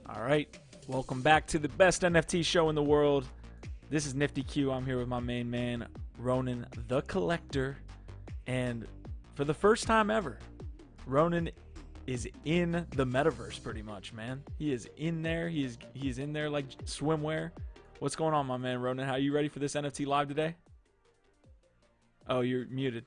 All right, welcome back to the best NFT show in the world. This is Nifty Q. I'm here with my main man, Ronan the Collector. And for the first time ever, Ronan is in the metaverse pretty much, man. He is in there. He's in there like swimwear. What's going on, my man, Ronan? How are you ready for this NFT live today? Oh, you're muted.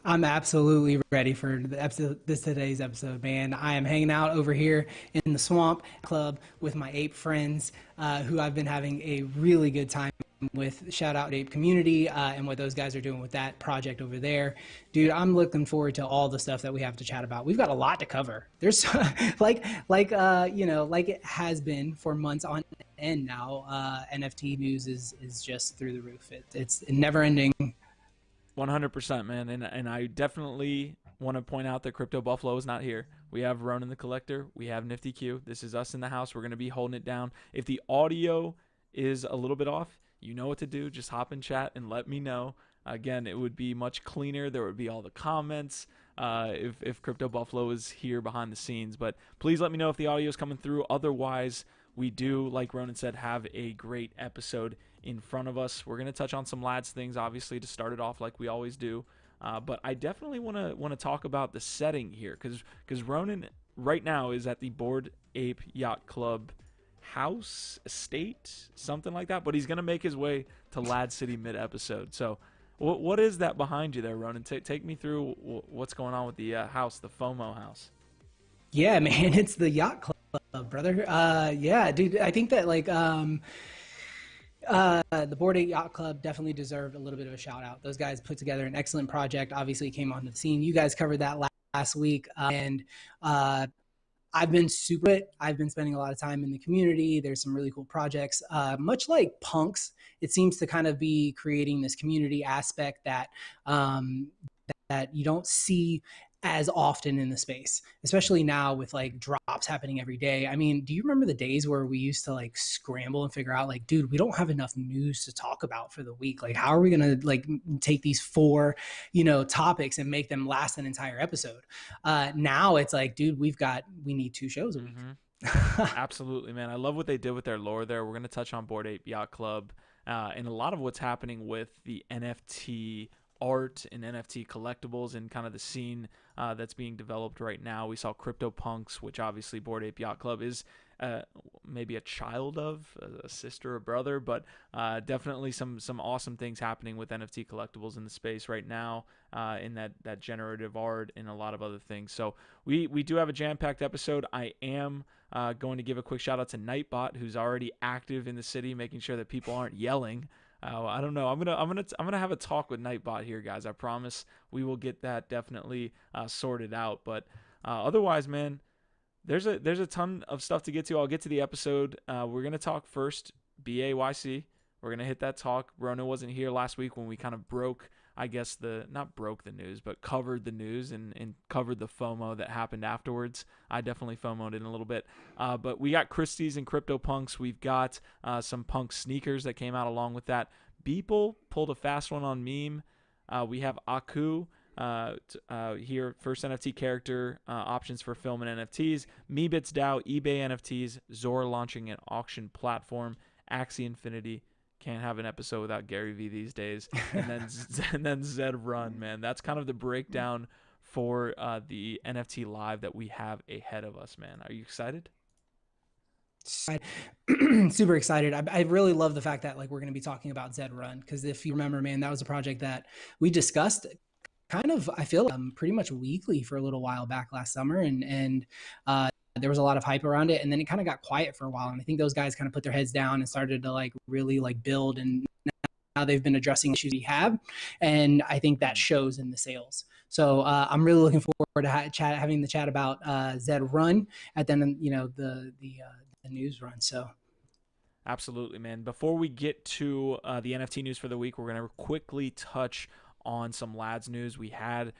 I'm absolutely ready for today's episode, man. I am hanging out over here in the Swamp Club with my ape friends, who I've been having a really good time with. Shout out Ape Community and what those guys are doing with that project over there. Dude, I'm looking forward to all the stuff that we have to chat about. We've got a lot to cover. There's like it has been for months on end now. NFT news is just through the roof. It's never ending. 100%, man, and I definitely want to point out that Crypto Buffalo is not here. We have Ronan the Collector. We have Nifty Q. This is us in the house. We're going to be holding it down. If the audio is a little bit off, you know what to do. Just hop in chat and let me know. Again, it would be much cleaner. There would be all the comments if Crypto Buffalo is here behind the scenes. But please let me know if the audio is coming through. Otherwise, we do, like Ronan said, have a great episode in front of us. We're going to touch on some LADZ things, obviously, to start it off like we always do. But I definitely want to talk about the setting here because Ronan right now is at the Bored Ape Yacht Club house, estate, something like that. But he's going to make his way to LADZ City mid-episode. So what is that behind you there, Ronan? Take me through what's going on with the house, the FOMO house. Yeah, man, it's the Yacht Club, brother. Yeah, dude, I think that the Bored Ape Yacht Club definitely deserved a little bit of a shout out. Those guys put together an excellent project. Obviously came onto the scene. You guys covered that last week. And I've been spending a lot of time in the community. There's some really cool projects. Much like Punks, it seems to kind of be creating this community aspect that you don't see as often in the space, especially now with like drops happening every day. I mean, do you remember the days where we used to like scramble and figure out like, dude, we don't have enough news to talk about for the week. Like, how are we going to like take these four, topics and make them last an entire episode? Now it's like, dude, we need 2 shows a week. Absolutely, man. I love what they did with their lore there. We're going to touch on Bored Ape Yacht Club and a lot of what's happening with the NFT art and NFT collectibles and kind of the scene that's being developed right now. We saw CryptoPunks, which obviously Bored Ape Yacht Club is maybe a child of, a sister or brother, but definitely some awesome things happening with NFT collectibles in the space right now, in that generative art and a lot of other things. So we do have a jam-packed episode. I am going to give a quick shout out to Nightbot, who's already active in the city, making sure that people aren't yelling. I don't know. I'm gonna have a talk with Nightbot here, guys. I promise we will get that definitely sorted out. But otherwise, man, there's a ton of stuff to get to. I'll get to the episode. We're gonna talk first BAYC. We're gonna hit that talk. Rona wasn't here last week when we kind of broke, I guess not broke the news, but covered the news and covered the FOMO that happened afterwards. I definitely FOMO'd in a little bit. But we got Christies and CryptoPunks. We've got some punk sneakers that came out along with that. Beeple pulled a fast one on meme. We have Aku here, first NFT character, options for film and NFTs. Meebits DAO, eBay NFTs, Zora launching an auction platform, Axie Infinity. Can't have an episode without Gary V these days. And then ZedRun, man. That's kind of the breakdown for the NFT live that we have ahead of us, man. Are you excited? Super excited. I really love the fact that like we're going to be talking about ZedRun, because if you remember, man, that was a project that we discussed kind of, I feel pretty much weekly for a little while back last summer, and there was a lot of hype around it, and then it kind of got quiet for a while. And I think those guys kind of put their heads down and started to like really like build, and now they've been addressing issues we have, and I think that shows in the sales. So I'm really looking forward to having the chat about ZedRun at then the news run. So absolutely, man. Before we get to the NFT news for the week, we're going to quickly touch on some LADZ news. We had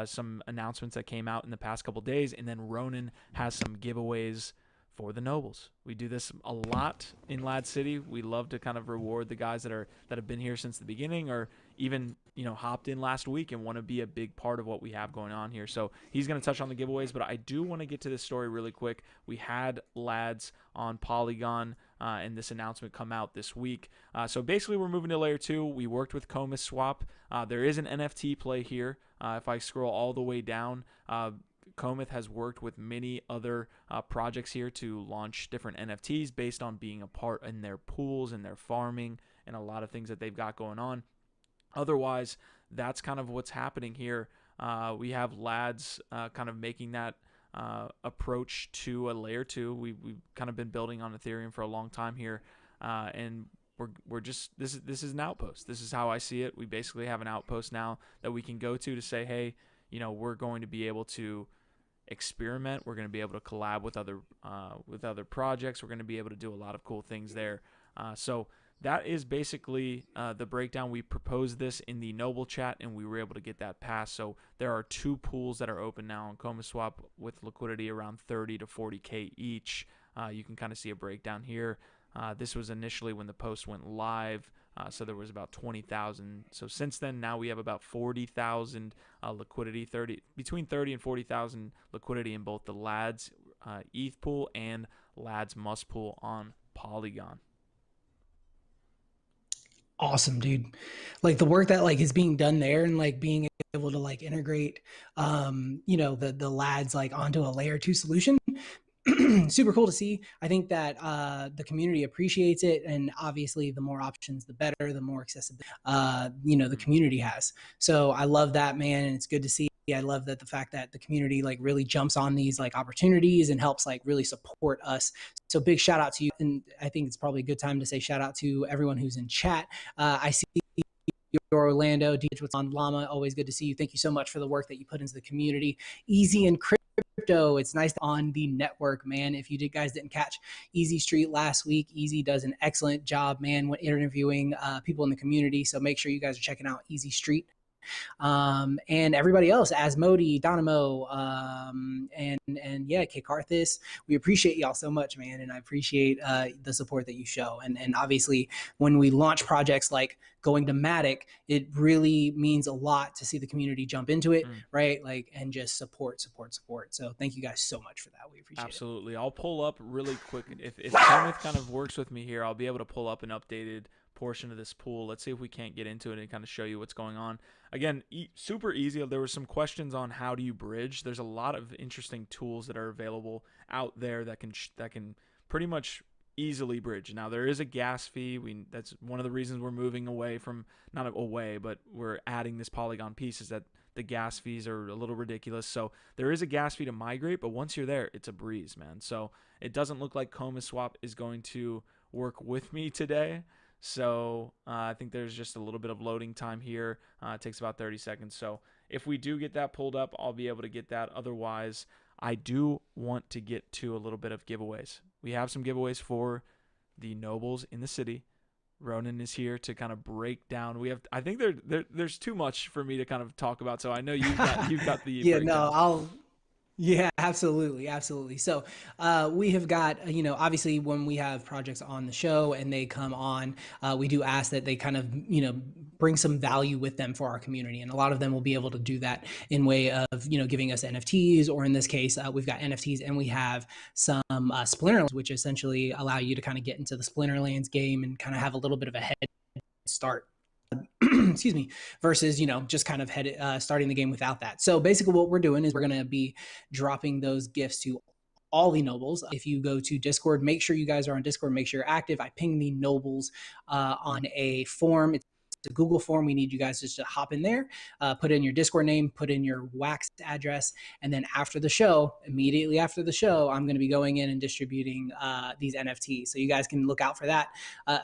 some announcements that came out in the past couple days, and then Ronan has some giveaways for the nobles. We do this a lot in LADZ City. We love to kind of reward the guys that have been here since the beginning, or even, you know, hopped in last week and want to be a big part of what we have going on here. So he's going to touch on the giveaways, but I do want to get to this story really quick. We had LADZ on Polygon, and this announcement come out this week. So basically we're moving to layer 2. We worked with Comus Swap. There is an NFT play here. If I scroll all the way down, Cometh has worked with many other projects here to launch different NFTs based on being a part in their pools and their farming and a lot of things that they've got going on. Otherwise, that's kind of what's happening here. We have LADZ kind of making that approach to a layer 2. We've kind of been building on Ethereum for a long time here, and we're just this is an outpost. This is how I see it. We basically have an outpost now that we can go to say, hey, you know, we're going to be able to experiment. We're going to be able to collab with other projects. We're going to be able to do a lot of cool things there. So that is basically the breakdown. We proposed this in the Noble chat, and we were able to get that passed. So there are 2 pools that are open now on ComaSwap with liquidity around 30 to 40K each. You can kind of see a breakdown here. This was initially when the post went live. So there was about 20,000. So since then, now we have about 40,000 liquidity, between 30 and 40,000 liquidity in both the LADZ ETH pool and LADZ Must pool on Polygon. Awesome, dude. Like the work that like is being done there, and like being able to like integrate, you know, the LADZ like onto a layer 2 solution. Super cool to see. I think that the community appreciates it, and obviously the more options the better, the more accessibility you know, the community has. So I love that, man, and it's good to see. I love that the fact that the community like really jumps on these like opportunities and helps like really support us. So big shout out to you, and I think it's probably a good time to say shout out to everyone who's in chat. I see your Orlando, DJ, what's on Llama, always good to see you. Thank you so much for the work that you put into the community. Easy and Crypto, it's nice on the network, man. If you guys didn't catch Easy Street last week, Easy does an excellent job, man, when interviewing people in the community. So make sure you guys are checking out Easy Street. And everybody else, Asmodi, Donamo, and yeah, Kikarthis. We appreciate y'all so much, man, and I appreciate the support that you show. And obviously, when we launch projects like going to Matic, it really means a lot to see the community jump into it, right? Like, and just support. So thank you guys so much for that. We appreciate it. Absolutely. I'll pull up really quick. If Kenneth kind of works with me here, I'll be able to pull up an updated portion of this pool. Let's see if we can't get into it and kind of show you what's going on. Again, super easy. There were some questions on how do you bridge. There's a lot of interesting tools that are available out there that can pretty much easily bridge. Now there is a gas fee. That's one of the reasons we're moving away from, not away, but we're adding this Polygon piece, is that the gas fees are a little ridiculous. So there is a gas fee to migrate, but once you're there, it's a breeze, man. So it doesn't look like ComaSwap is going to work with me today. So I think there's just a little bit of loading time here. It takes about 30 seconds. So if we do get that pulled up, I'll be able to get that. Otherwise, I do want to get to a little bit of giveaways. We have some giveaways for the nobles in the city. Ronan is here to kind of break down. I think there's too much for me to kind of talk about. So I know you've got the yeah, breakdown. Yeah, absolutely. So we have got, you know, obviously when we have projects on the show and they come on, we do ask that they kind of, you know, bring some value with them for our community. And a lot of them will be able to do that in way of, you know, giving us NFTs, or in this case, we've got NFTs and we have some Splinterlands, which essentially allow you to kind of get into the Splinterlands game and kind of have a little bit of a head start. Excuse me, versus, you know, just kind of starting the game without that. So basically what we're doing is we're going to be dropping those gifts to all the nobles. If you go to Discord, make sure you guys are on Discord, make sure you're active. I ping the nobles on a form. It's a Google form. We need you guys just to hop in there, put in your Discord name, put in your wax address, and then after the show, immediately after the show, I'm going to be going in and distributing these NFTs. So you guys can look out for that.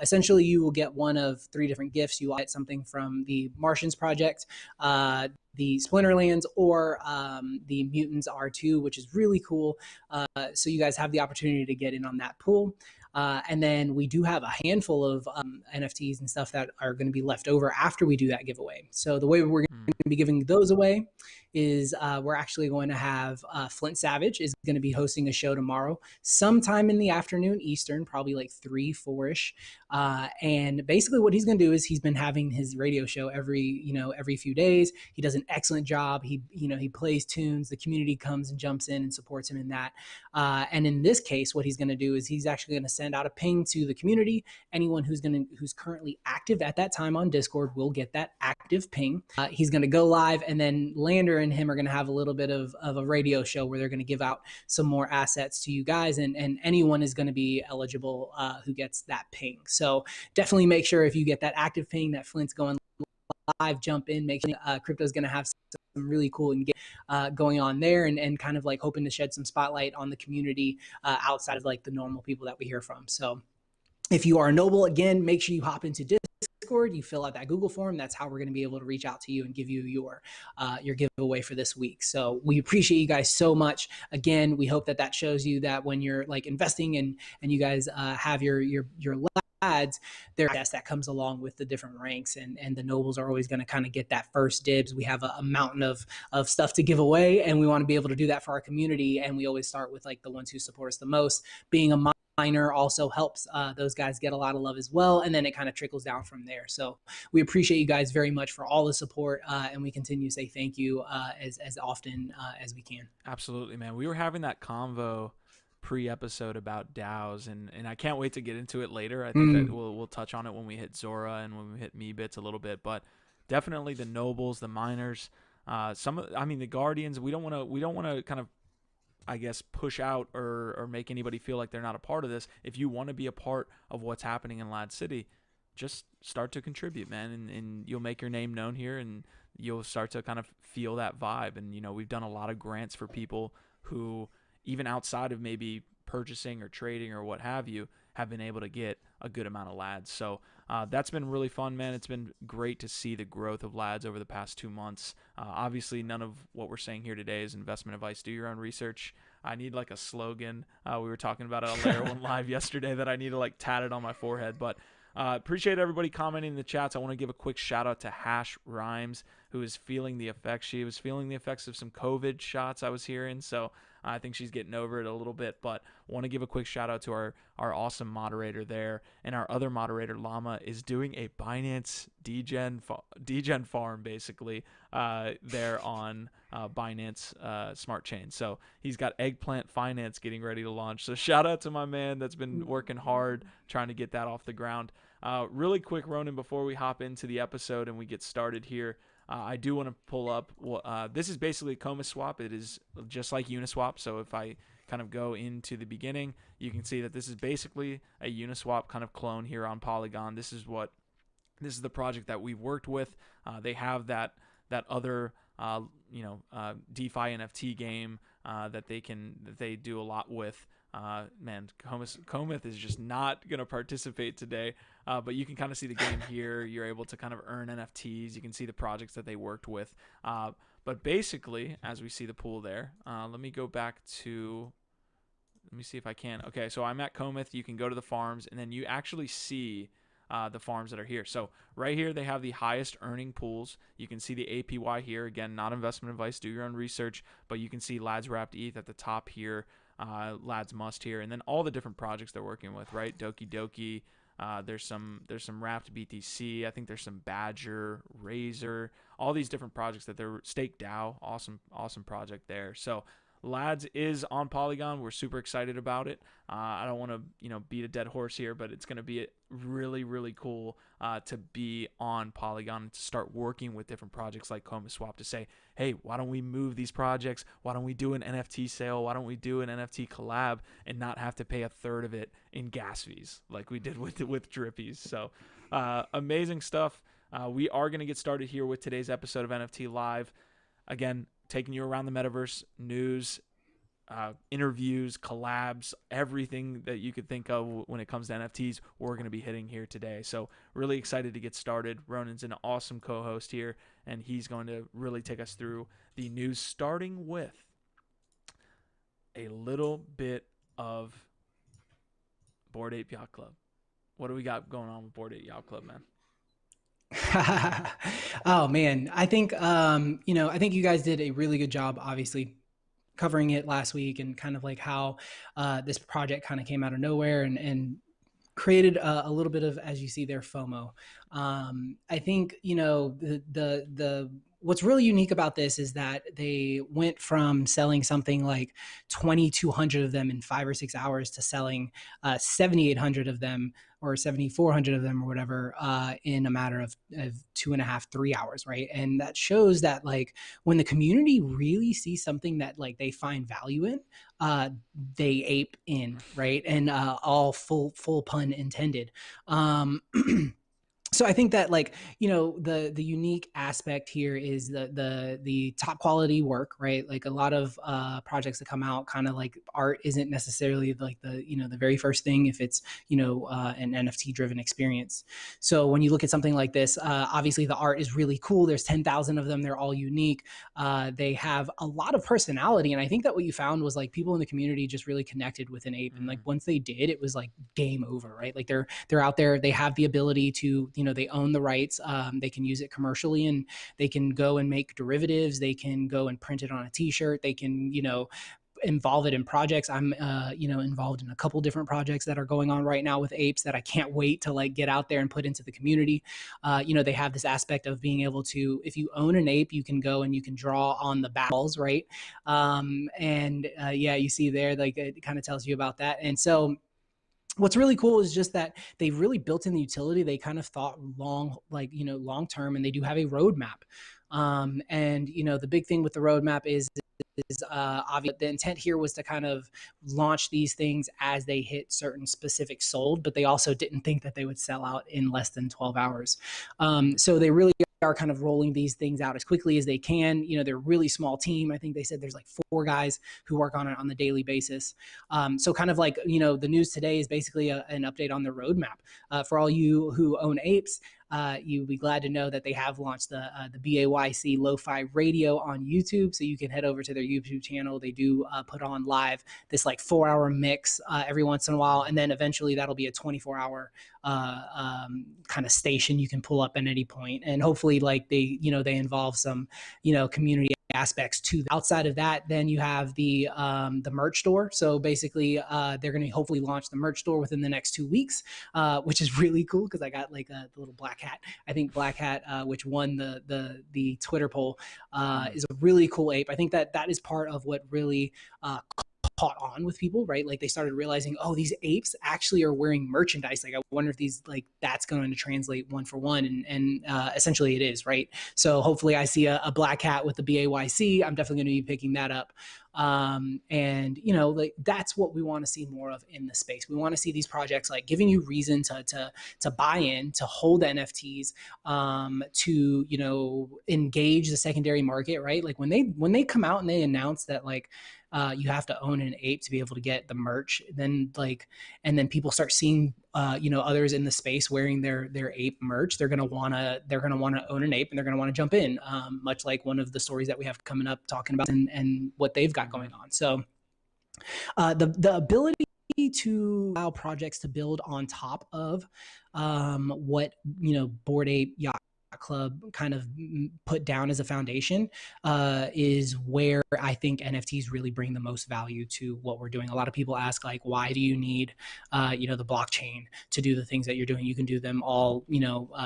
Essentially, you will get one of 3 different gifts. You will get something from the Martians project, the Splinterlands, or the Mutants R2, which is really cool. So you guys have the opportunity to get in on that pool. And then we do have a handful of NFTs and stuff that are going to be left over after we do that giveaway. So the way we're going to be giving those away is we're actually going to have Flint Savage is going to be hosting a show tomorrow, sometime in the afternoon Eastern, probably like 3, 4ish. And basically, what he's going to do is he's been having his radio show every few days. He does an excellent job. He plays tunes. The community comes and jumps in and supports him in that. And in this case, what he's going to do is he's actually going to send out a ping to the community. Anyone who's currently active at that time on Discord will get that active ping. He's going to go live, and then Lander and him are going to have a little bit of a radio show where they're going to give out some more assets to you guys, and anyone is going to be eligible who gets that ping. So definitely make sure if you get that active ping that Flint's going live, jump in. Make sure Crypto's going to have some really cool engagement going on there, and kind of like hoping to shed some spotlight on the community outside of like the normal people that we hear from. So if you are a noble, again, make sure you hop into Discord, you fill out that Google form. That's how we're going to be able to reach out to you and give you your giveaway for this week. So we appreciate you guys so much. Again, we hope that shows you that when you're like investing and you guys have your LADZ, there's that comes along with the different ranks, and the nobles are always going to kind of get that first dibs. We have a mountain of stuff to give away, and we want to be able to do that for our community. And we always start with like the ones who support us the most. Being a miner also helps those guys get a lot of love as well, and then it kind of trickles down from there. So we appreciate you guys very much for all the support, and we continue to say thank you as often as we can. Absolutely, man. We were having that convo pre-episode about DAOs, and I can't wait to get into it later. I think that we'll touch on it when we hit Zora and when we hit Meebits a little bit, but definitely the nobles, the miners, the guardians. We don't want to kind of, I guess, push out or make anybody feel like they're not a part of this. If you want to be a part of what's happening in LADZ City, just start to contribute, man, and you'll make your name known here, and you'll start to kind of feel that vibe. And we've done a lot of grants for people who, even outside of maybe purchasing or trading or what have you, have been able to get a good amount of LADZ. So that's been really fun, man. It's been great to see the growth of LADZ over the past 2 months. Obviously, none of what we're saying here today is investment advice. Do your own research. I need like a slogan. We were talking about it on Layer 1 Live yesterday that I need to like tat it on my forehead. But appreciate everybody commenting in the chats. I want to give a quick shout out to Hash Rhymes, who is feeling the effects. She was feeling the effects of some COVID shots I was hearing. So I think she's getting over it a little bit, but want to give a quick shout out to our awesome moderator there. And our other moderator, Llama, is doing a Binance degen farm, basically, there on Binance Smart Chain. So he's got Eggplant Finance getting ready to launch. So shout out to my man that's been working hard trying to get that off the ground. Really quick, Ronan, before we hop into the episode and we get started here, I do want to pull up. This is basically a Coma swap. It is just like Uniswap. So if I kind of go into the beginning, you can see that this is basically a Uniswap kind of clone here on Polygon. This is the project that we've worked with. They have that other DeFi NFT game that they do a lot with. Man, Cometh is just not going to participate today, but you can kind of see the game here. You're able to kind of earn NFTs. You can see the projects that they worked with. But basically, as we see the pool there, let me see if I can. Okay, so I'm at Cometh. You can go to the farms, and then you actually see the farms that are here. So right here, they have the highest earning pools. You can see the APY here. Again, not investment advice. Do your own research, but you can see LADZ Wrapped ETH at the top here. LADZ Must here, and then all the different projects they're working with, right? Doki Doki. There's some Wrapped BTC. I think there's some Badger, Razor, all these different projects that they're Stake DAO. Awesome project there. So LADZ is on Polygon. We're super excited about it. I don't want to beat a dead horse here, but it's going to be really, really cool to be on Polygon and to start working with different projects like Coma Swap to say, hey, why don't we move these projects? Why don't we do an NFT sale? Why don't we do an NFT collab and not have to pay a third of it in gas fees like we did with Drippies? So amazing stuff. We are going to get started here with today's episode of NFT Live. Again, taking you around the metaverse, news, interviews, collabs, everything that you could think of when it comes to NFTs, we're going to be hitting here today. So really excited to get started. Ronan's an awesome co-host here, and he's going to really take us through the news, starting with a little bit of Bored Ape Yacht Club. What do we got going on with Bored Ape Yacht Club, man? Oh man, I think I think you guys did a really good job, obviously covering it last week and kind of like how this project kind of came out of nowhere and created a little bit of, as you see there, FOMO. I think the what's really unique about this is that they went from selling something like 2,200 of them in 5 or 6 hours to selling 7,800 of them or 7,400 of them or whatever in a matter of 2.5, 3 hours, right? And that shows that like when the community really sees something that like they find value in, uh, they ape in, right? And all full pun intended. So I think that like the unique aspect here is the top quality work, right? Like a lot of projects that come out, kind of like art isn't necessarily like the very first thing if it's an NFT driven experience. So when you look at something like this, obviously the art is really cool. There's 10,000 of them. They're all unique. They have a lot of personality, and I think that what you found was like people in the community just really connected with an ape, and like once they did, it was like game over, right? Like they're out there, they have the ability to they own the rights, they can use it commercially, and they can go and make derivatives, they can go and print it on a t-shirt, they can involve it in projects. I'm involved in a couple different projects that are going on right now with apes that I can't wait to like get out there and put into the community. They have this aspect of being able to, if you own an ape, you can go and you can draw on the balls, right? You see there, like it kind of tells you about that. And so what's really cool is just that they really built in the utility. They kind of thought long term, and they do have a roadmap. The big thing with the roadmap is obvious. The intent here was to kind of launch these things as they hit certain specific sold, but they also didn't think that they would sell out in less than 12 hours. So they really are kind of rolling these things out as quickly as they can. They're a really small team. I think they said there's like 4 guys who work on it on the daily basis. So kind of like, the news today is basically an update on the roadmap. For all you who own apes, you'll be glad to know that they have launched the BAYC Lo-Fi Radio on YouTube. So you can head over to their YouTube channel. They do put on live this like 4-hour mix every once in a while. And then eventually that'll be a 24-hour kind of station you can pull up at any point. And hopefully like they involve some, community aspects to that. Outside of that, then you have the merch store. So basically they're going to hopefully launch the merch store within the next 2 weeks, which is really cool because I got like the little Black Hat. I think Black Hat, which won the Twitter poll, is a really cool ape. I think that is part of what really caught on with people, right? Like they started realizing, oh, these apes actually are wearing merchandise. Like I wonder if these like that's going to translate one for one, and essentially it is, right? So hopefully I see a Black Hat with the BAYC. I'm definitely going to be picking that up. Like that's what we want to see more of in the space. We want to see these projects like giving you reason to buy in, to hold NFTs, to engage the secondary market, right? Like when they come out and they announce that like you have to own an ape to be able to get the merch, then people start seeing others in the space wearing their ape merch, they're gonna wanna own an ape, and they're gonna want to jump in, much like one of the stories that we have coming up talking about and what they've got going on. So the ability to allow projects to build on top of what Bored Ape Yacht Club kind of put down as a foundation is where I think NFTs really bring the most value to what we're doing. A lot of people ask like, why do you need the blockchain to do the things that you're doing? You can do them all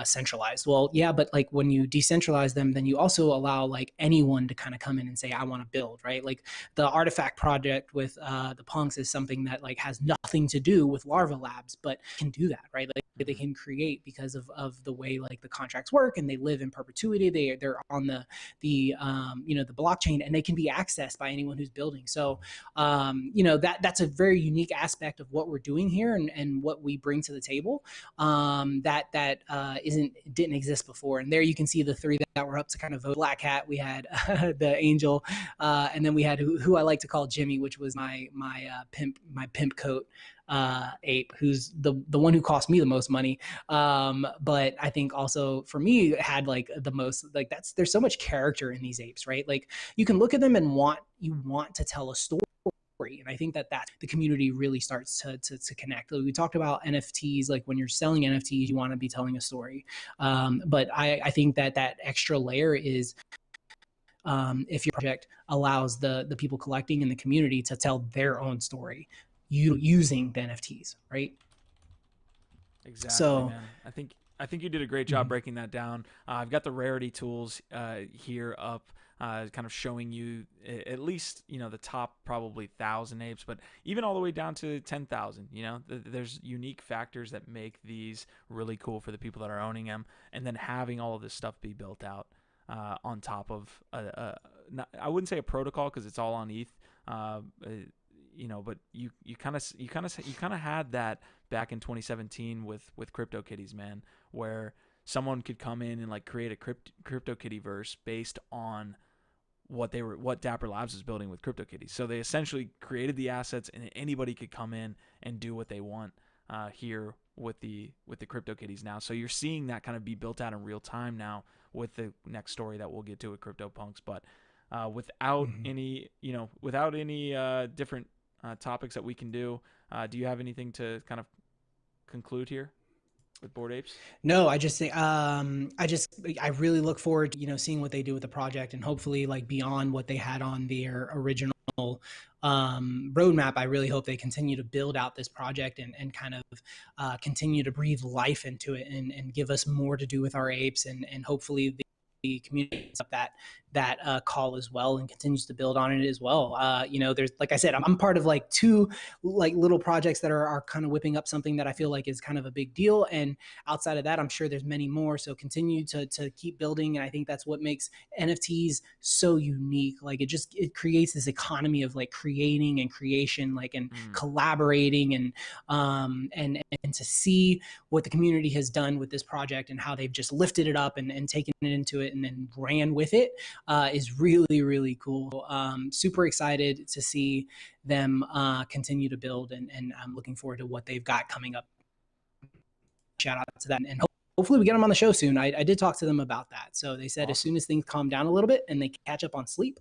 centralized. Well, yeah, but like when you decentralize them, then you also allow like anyone to kind of come in and say, I want to build, right? Like the artifact project with the punks is something that like has nothing to do with Larva Labs, but can do that, right? Like they can create because of the way like the contracts work, and they live in perpetuity. They're on the blockchain, and they can be accessed by anyone who's building. So that's a very unique aspect of what we're doing here, and what we bring to the table that didn't exist before. And there you can see the 3 that were up to kind of vote. Black Hat, we had the Angel, and then we had who I like to call Jimmy, which was my pimp coat ape, who's the one who cost me the most money, but I think also for me had like the most, like there's so much character in these apes, right? Like you can look at them and you want to tell a story And I think that the community really starts to connect. Like we talked about NFTs, like when you're selling NFTs, you want to be telling a story. But I think that extra layer is if your project allows the people collecting in the community to tell their own story using the NFTs, right? Exactly, So man. I think you did a great job breaking that down. I've got the rarity tools here up, kind of showing you at least the top probably 1,000 apes, but even all the way down to 10,000. There's unique factors that make these really cool for the people that are owning them, and then having all of this stuff be built out on top of I wouldn't say a protocol because it's all on ETH. But you kind of had that back in 2017 with CryptoKitties, man, where someone could come in and like create a CryptoKitty verse based on what Dapper Labs was building with CryptoKitties. So they essentially created the assets, and anybody could come in and do what they want here with the CryptoKitties now. So you're seeing that kind of be built out in real time now with the next story that we'll get to with CryptoPunks, but without any different topics that we can do. Do you have anything to kind of conclude here with Bored Apes? No, I just think I really look forward to seeing what they do with the project, and hopefully like beyond what they had on their original roadmap. I really hope they continue to build out this project and kind of continue to breathe life into it and give us more to do with our apes, and hopefully the community up that call as well and continues to build on it as well. There's, like I said, I'm part of like two like little projects that are kind of whipping up something that I feel like is kind of a big deal. And outside of that, I'm sure there's many more. So continue to keep building. And I think that's what makes NFTs so unique. Like it creates this economy of like creating and creation, like, and collaborating and to see what the community has done with this project and how they've just lifted it up and taken it into it and then ran with it is really, really cool. Super excited to see them continue to build, and I'm looking forward to what they've got coming up. Shout out to that. And hopefully we get them on the show soon. I did talk to them about that. So they said As soon as things calm down a little bit and they catch up on sleep,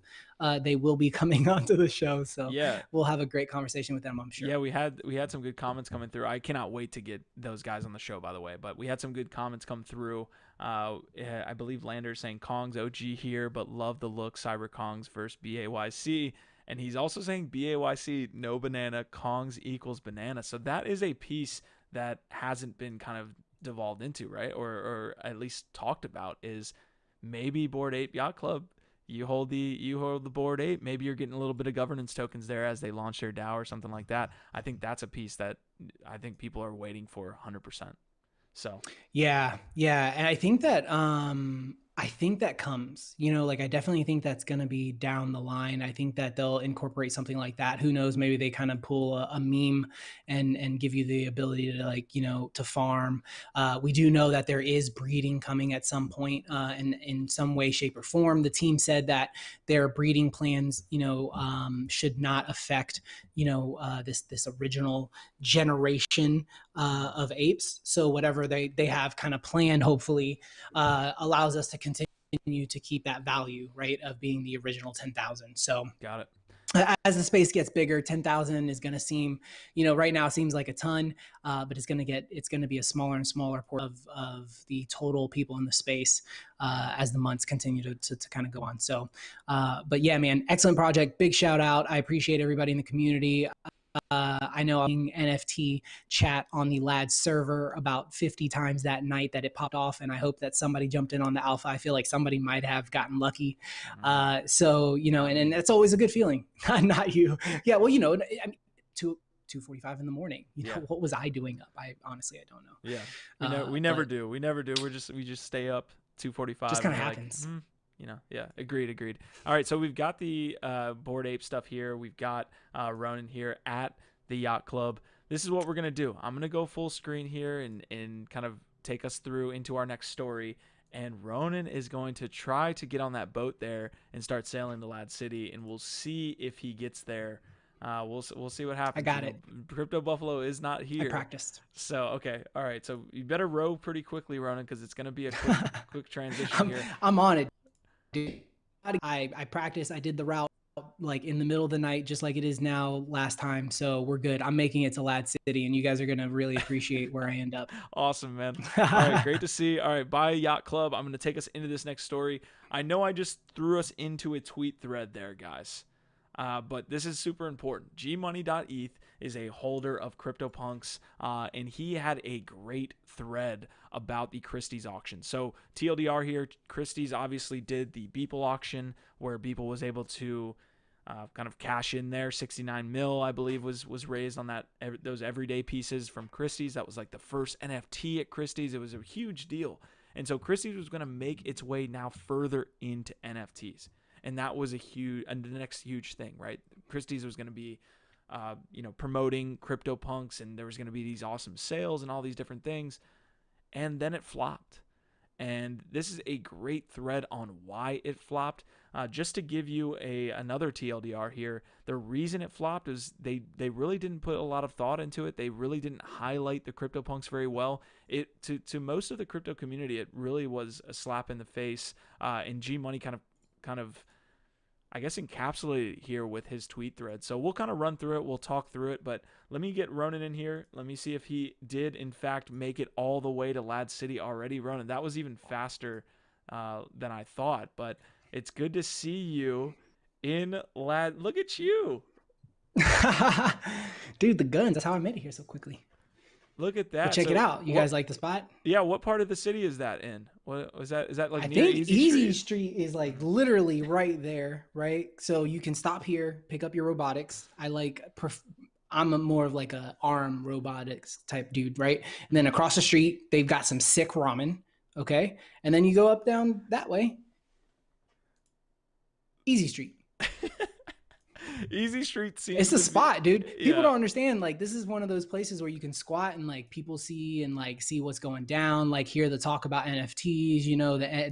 they will be coming onto the show. So yeah, we'll have a great conversation with them, I'm sure. Yeah, we had some good comments coming through. I cannot wait to get those guys on the show, by the way. But we had some good comments come through. I believe Lander's saying Kong's OG here, but love the look. Cyber Kong's versus BAYC. And he's also saying BAYC, no banana, Kong's equals banana. So that is a piece that hasn't been kind of devolved into, right? Or at least talked about, is maybe Bored Ape Yacht Club. You hold the Bored Ape. Maybe you're getting a little bit of governance tokens there as they launch their DAO or something like that. I think that's a piece that I think people are waiting for 100%. So yeah, and I think that comes, like I definitely think that's going to be down the line. I think that they'll incorporate something like that. Who knows? Maybe they kind of pull a meme and give you the ability to like, to farm. We do know that there is breeding coming at some point in some way, shape, or form. The team said that their breeding plans, should not affect, this original generation of apes. So whatever they have kind of planned, hopefully allows us to continue to keep that value, right, of being the original 10,000. So got it. As the space gets bigger, 10,000 is going to seem, right now it seems like a ton, but it's going to be a smaller and smaller portion of the total people in the space as the months continue to kind of go on. So, but yeah, man, excellent project. Big shout out. I appreciate everybody in the community. I know I'm NFT chat on the LADZ server about 50 times that night that it popped off, and I hope that somebody jumped in on the alpha. I feel like somebody might have gotten lucky. So, and that's always a good feeling. Not you. Yeah, well, I mean, 2:45 in the morning. What was I doing up? I honestly don't know. Yeah, we never do. We just stay up 2:45. Just kind of happens. Like, yeah, agreed. All right, so we've got the Bored Ape stuff here. We've got Ronan here at the Yacht Club. This is what we're gonna do. I'm gonna go full screen here and kind of take us through into our next story. And Ronan is going to try to get on that boat there and start sailing to LADZ City, and we'll see if he gets there. We'll see what happens. I got it. Crypto Buffalo is not here. I practiced. So okay, all right. So you better row pretty quickly, Ronan, because it's gonna be a quick transition here. I'm on it. Dude, I practiced. I did the route. like in the middle of the night, just like it is now last time. So we're good. I'm making it to LADZ City, and you guys are going to really appreciate where I end up. Awesome, man. All right, great to see. All right, bye Yacht Club. I'm going to take us into this next story. I know I just threw us into a tweet thread there, guys. But this is super important. gmoney.eth is a holder of CryptoPunks, and he had a great thread about the Christies auction. So TLDR here, Christies obviously did the Beeple auction where Beeple was able to kind of cash in there. 69 mil, I believe, was raised on those everyday pieces from Christies. That was like the first NFT at Christies. It was a huge deal. And so Christies was going to make its way now further into NFTs. And that was the next huge thing, right? Christies was going to be, promoting CryptoPunks, and there was going to be these awesome sales and all these different things. And then it flopped. And this is a great thread on why it flopped. Just to give you another TLDR here, the reason it flopped is they really didn't put a lot of thought into it. They really didn't highlight the CryptoPunks very well. To most of the crypto community, it really was a slap in the face. And G Money kind of I guess encapsulated here with his tweet thread. So we'll kind of run through it. We'll talk through it, but let me get Ronan in here. Let me see if he did in fact make it all the way to LADZ City already. Ronan, that was even faster than I thought, but it's good to see you in LAD. Look at you. Dude, the guns. That's how I made it here so quickly. Look at that. But check it out. You guys like the spot? Yeah. What part of the city is that in? What was that? Is that like I near think Easy Street is like literally right there, right? So you can stop here, pick up your robotics. I'm more of like a arm robotics type dude, right? And then across the street, they've got some sick ramen. Okay. And then you go up down that way. Easy Street. Easy Street seems it's the spot, dude. People Yeah. don't understand. Like, this is one of those places where you can squat and like people see and like see what's going down, like hear the talk about NFTs,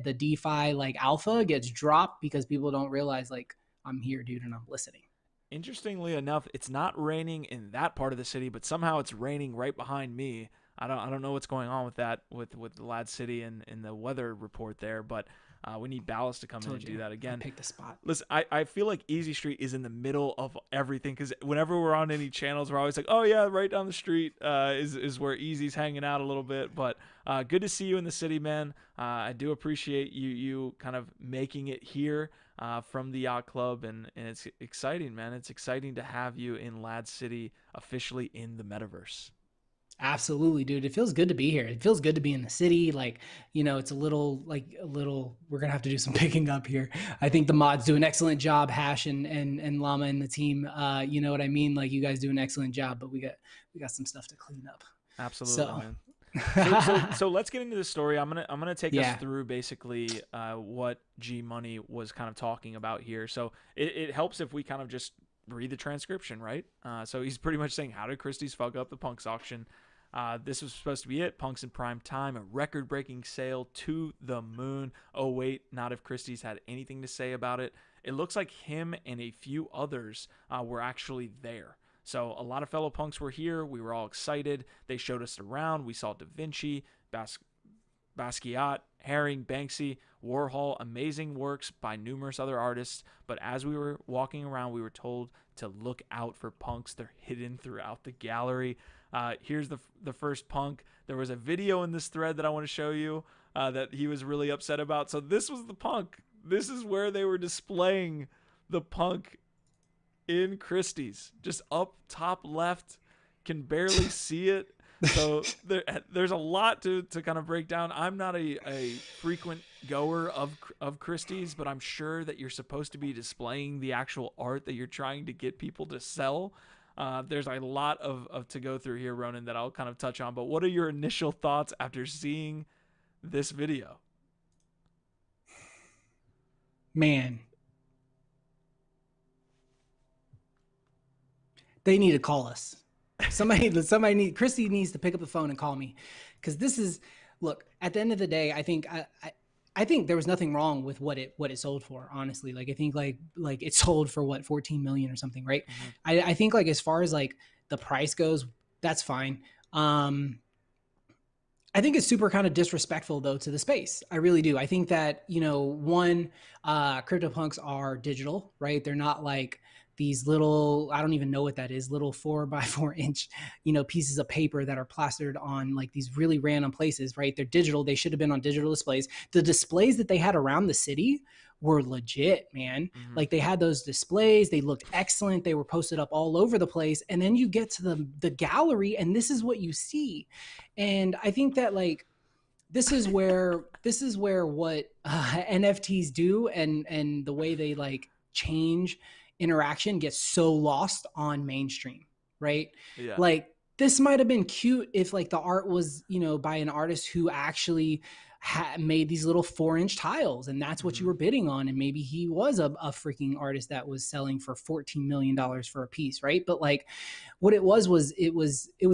the DeFi like alpha gets dropped because people don't realize like I'm here, dude, and I'm listening. Interestingly enough, it's not raining in that part of the city, but somehow it's raining right behind me. I don't know what's going on with that with the LADZ City and the weather report there, but we need Ballast to come in and do that again. Pick the spot. Listen, I feel like Easy Street is in the middle of everything because whenever we're on any channels, we're always like, oh yeah, right down the street is where Easy's hanging out a little bit. But good to see you in the city, man. I do appreciate you kind of making it here from the Yacht Club, and it's exciting, man. It's exciting to have you in LADZ City officially in the Metaverse. Absolutely, dude. It feels good to be here. It feels good to be in the city. Like, it's a little, we're going to have to do some picking up here. I think the mods do an excellent job, Hash and Llama and the team. You know what I mean? Like, you guys do an excellent job, but we got some stuff to clean up. Absolutely, man. So let's get into the story. I'm gonna take us through basically what G Money was kind of talking about here. So it helps if we kind of just read the transcription, right? So he's pretty much saying, how did Christie's fuck up the Punks auction? This was supposed to be it. Punks in prime time, a record-breaking sale to the moon. Oh wait, not if Christie's had anything to say about it. It looks like him and a few others were actually there. So a lot of fellow punks were here. We were all excited. They showed us around. We saw Da Vinci, Basquiat, Herring, Banksy, Warhol, amazing works by numerous other artists. But as we were walking around, we were told to look out for punks. They're hidden throughout the gallery. Here's the first punk. There was a video in this thread that I want to show you that he was really upset about. So this was the punk. This is where they were displaying the punk in Christie's, just up top left, can barely see it. So there's a lot to kind of break down. I'm not a frequent goer of Christie's, but I'm sure that you're supposed to be displaying the actual art that you're trying to get people to sell. There's a lot of to go through here, Ronan, that I'll kind of touch on. But what are your initial thoughts after seeing this video? Man, they need to call us. Christy needs to pick up the phone and call me, because this is, look, at the end of the day, I think there was nothing wrong with what it sold for, honestly. Like, I think like it sold for what, 14 million or something, right? Mm-hmm. I think like as far as like the price goes, that's fine. I think it's super kind of disrespectful though to the space. I really do. I think that, one, CryptoPunks are digital, right? They're not like these little, I don't even know what that is, little 4 by 4 inch, pieces of paper that are plastered on like these really random places, right? They're digital. They should have been on digital displays. The displays that they had around the city were legit, man. Mm-hmm. Like they had those displays, they looked excellent. They were posted up all over the place. And then you get to the gallery and this is what you see. And I think that like this is where what NFTs do and the way they like change interaction gets so lost on mainstream, right? Yeah. Like this might have been cute if like the art was, by an artist who actually made these little 4-inch tiles and that's what you were bidding on, and maybe he was a freaking artist that was selling for $14 million for a piece, right? But like what it was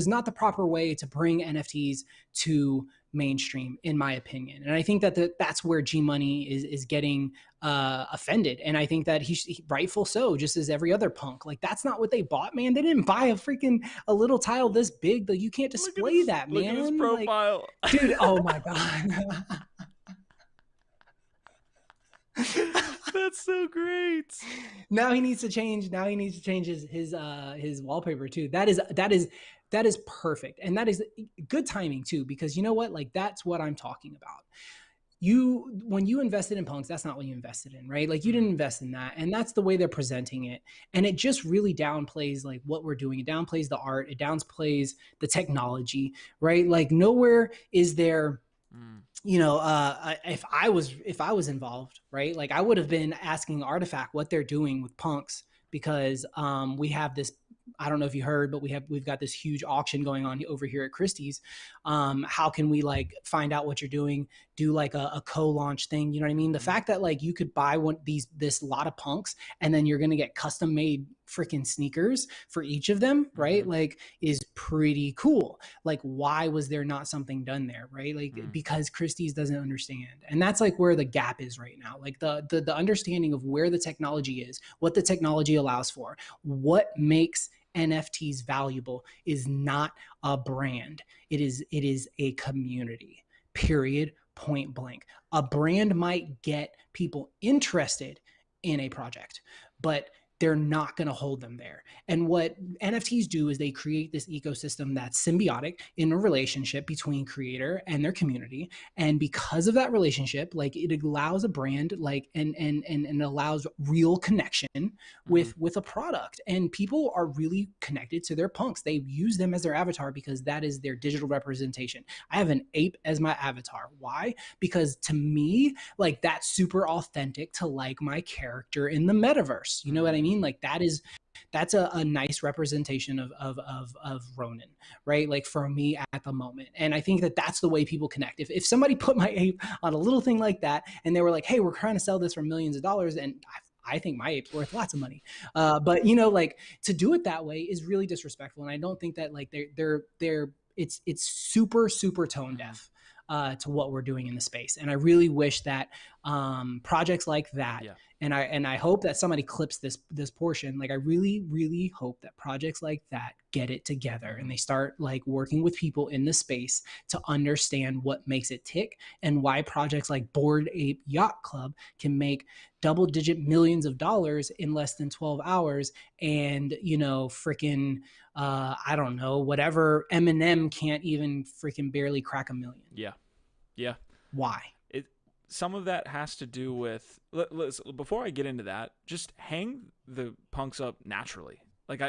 not the proper way to bring NFTs to mainstream, in my opinion. And I think that that's where G Money is getting offended. And I think that he rightful so, just as every other punk. Like that's not what they bought, man. They didn't buy a little tile this big. Like you can't display that, man. Look at his profile. Like, dude, oh my God. That's so great. Now he needs to change his wallpaper too. That is perfect. And that is good timing too, because you know what? Like that's what I'm talking about. When you invested in punks, that's not what you invested in, right? Like you didn't invest in that. And that's the way they're presenting it. And it just really downplays like what we're doing. It downplays the art. It downplays the technology, right? Like nowhere is there, if I was involved, right? Like I would have been asking Artifact what they're doing with punks, because we have this, I don't know if you heard, but we've got this huge auction going on over here at Christie's. How can we like find out what you're doing, do like a co-launch thing? You know what I mean? The fact that like you could buy this lot of punks and then you're going to get custom made freaking sneakers for each of them, right? Like is pretty cool. Like why was there not something done there, right? Like because Christie's doesn't understand. And that's like where the gap is right now. Like the understanding of where the technology is, what the technology allows for, what makes NFTs valuable is not a brand. It is a community, period, point blank. A brand might get people interested in a project, but they're not going to hold them there. And what NFTs do is they create this ecosystem that's symbiotic in a relationship between creator and their community. And because of that relationship, like it allows a brand like and allows real connection with a product. And people are really connected to their punks. They use them as their avatar because that is their digital representation. I have an ape as my avatar. Why? Because to me, like that's super authentic to like my character in the metaverse. You know what I mean? Like that's a nice representation of Ronin, right? Like for me at the moment. And I think that that's the way people connect. If somebody put my ape on a little thing like that and they were like, hey, we're trying to sell this for millions of dollars, and I think my ape's worth lots of money. But like to do it that way is really disrespectful. And I don't think that like it's super, super tone deaf. To what we're doing in the space. And I really wish that projects like that, and I hope that somebody clips this portion. Like I really, really hope that projects like that get it together and they start like working with people in the space to understand what makes it tick and why projects like Bored Ape Yacht Club can make double-digit millions of dollars in less than 12 hours. And, freaking, I don't know, whatever Eminem can't even freaking barely crack $1 million. Yeah. Why? Some of that has to do with, before I get into that, just hang the punks up naturally. Like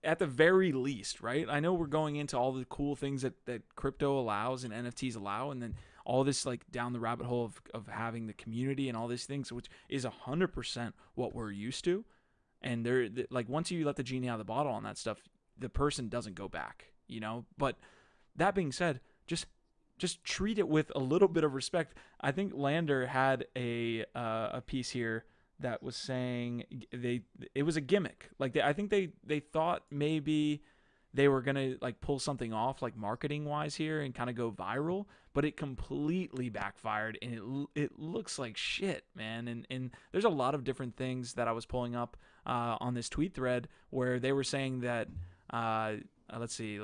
at the very least, right? I know we're going into all the cool things that crypto allows and NFTs allow, and then all this like down the rabbit hole of having the community and all these things, which is 100% what we're used to. And like once you let the genie out of the bottle on that stuff, the person doesn't go back, But that being said, just treat it with a little bit of respect. I think Lander had a piece here that was saying it was a gimmick. Like I think they thought maybe they were gonna like pull something off like marketing wise here and kind of go viral, but it completely backfired and it looks like shit, man. And there's a lot of different things that I was pulling up on this tweet thread where they were saying that let's see.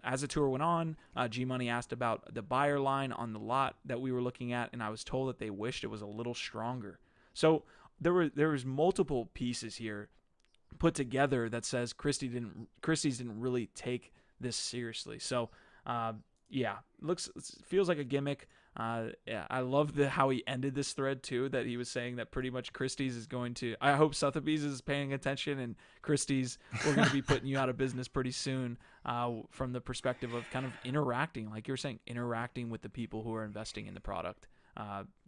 As the tour went on, G Money asked about the buyer line on the lot that we were looking at, and I was told that they wished it was a little stronger. So there was multiple pieces here put together that says Christies didn't really take this seriously. So yeah, feels like a gimmick. Yeah, I love how he ended this thread too. That he was saying that pretty much Christies is going to. I hope Sotheby's is paying attention, and Christies, we're going to be putting you out of business pretty soon. From the perspective of kind of interacting, like you're saying, interacting with the people who are investing in the product.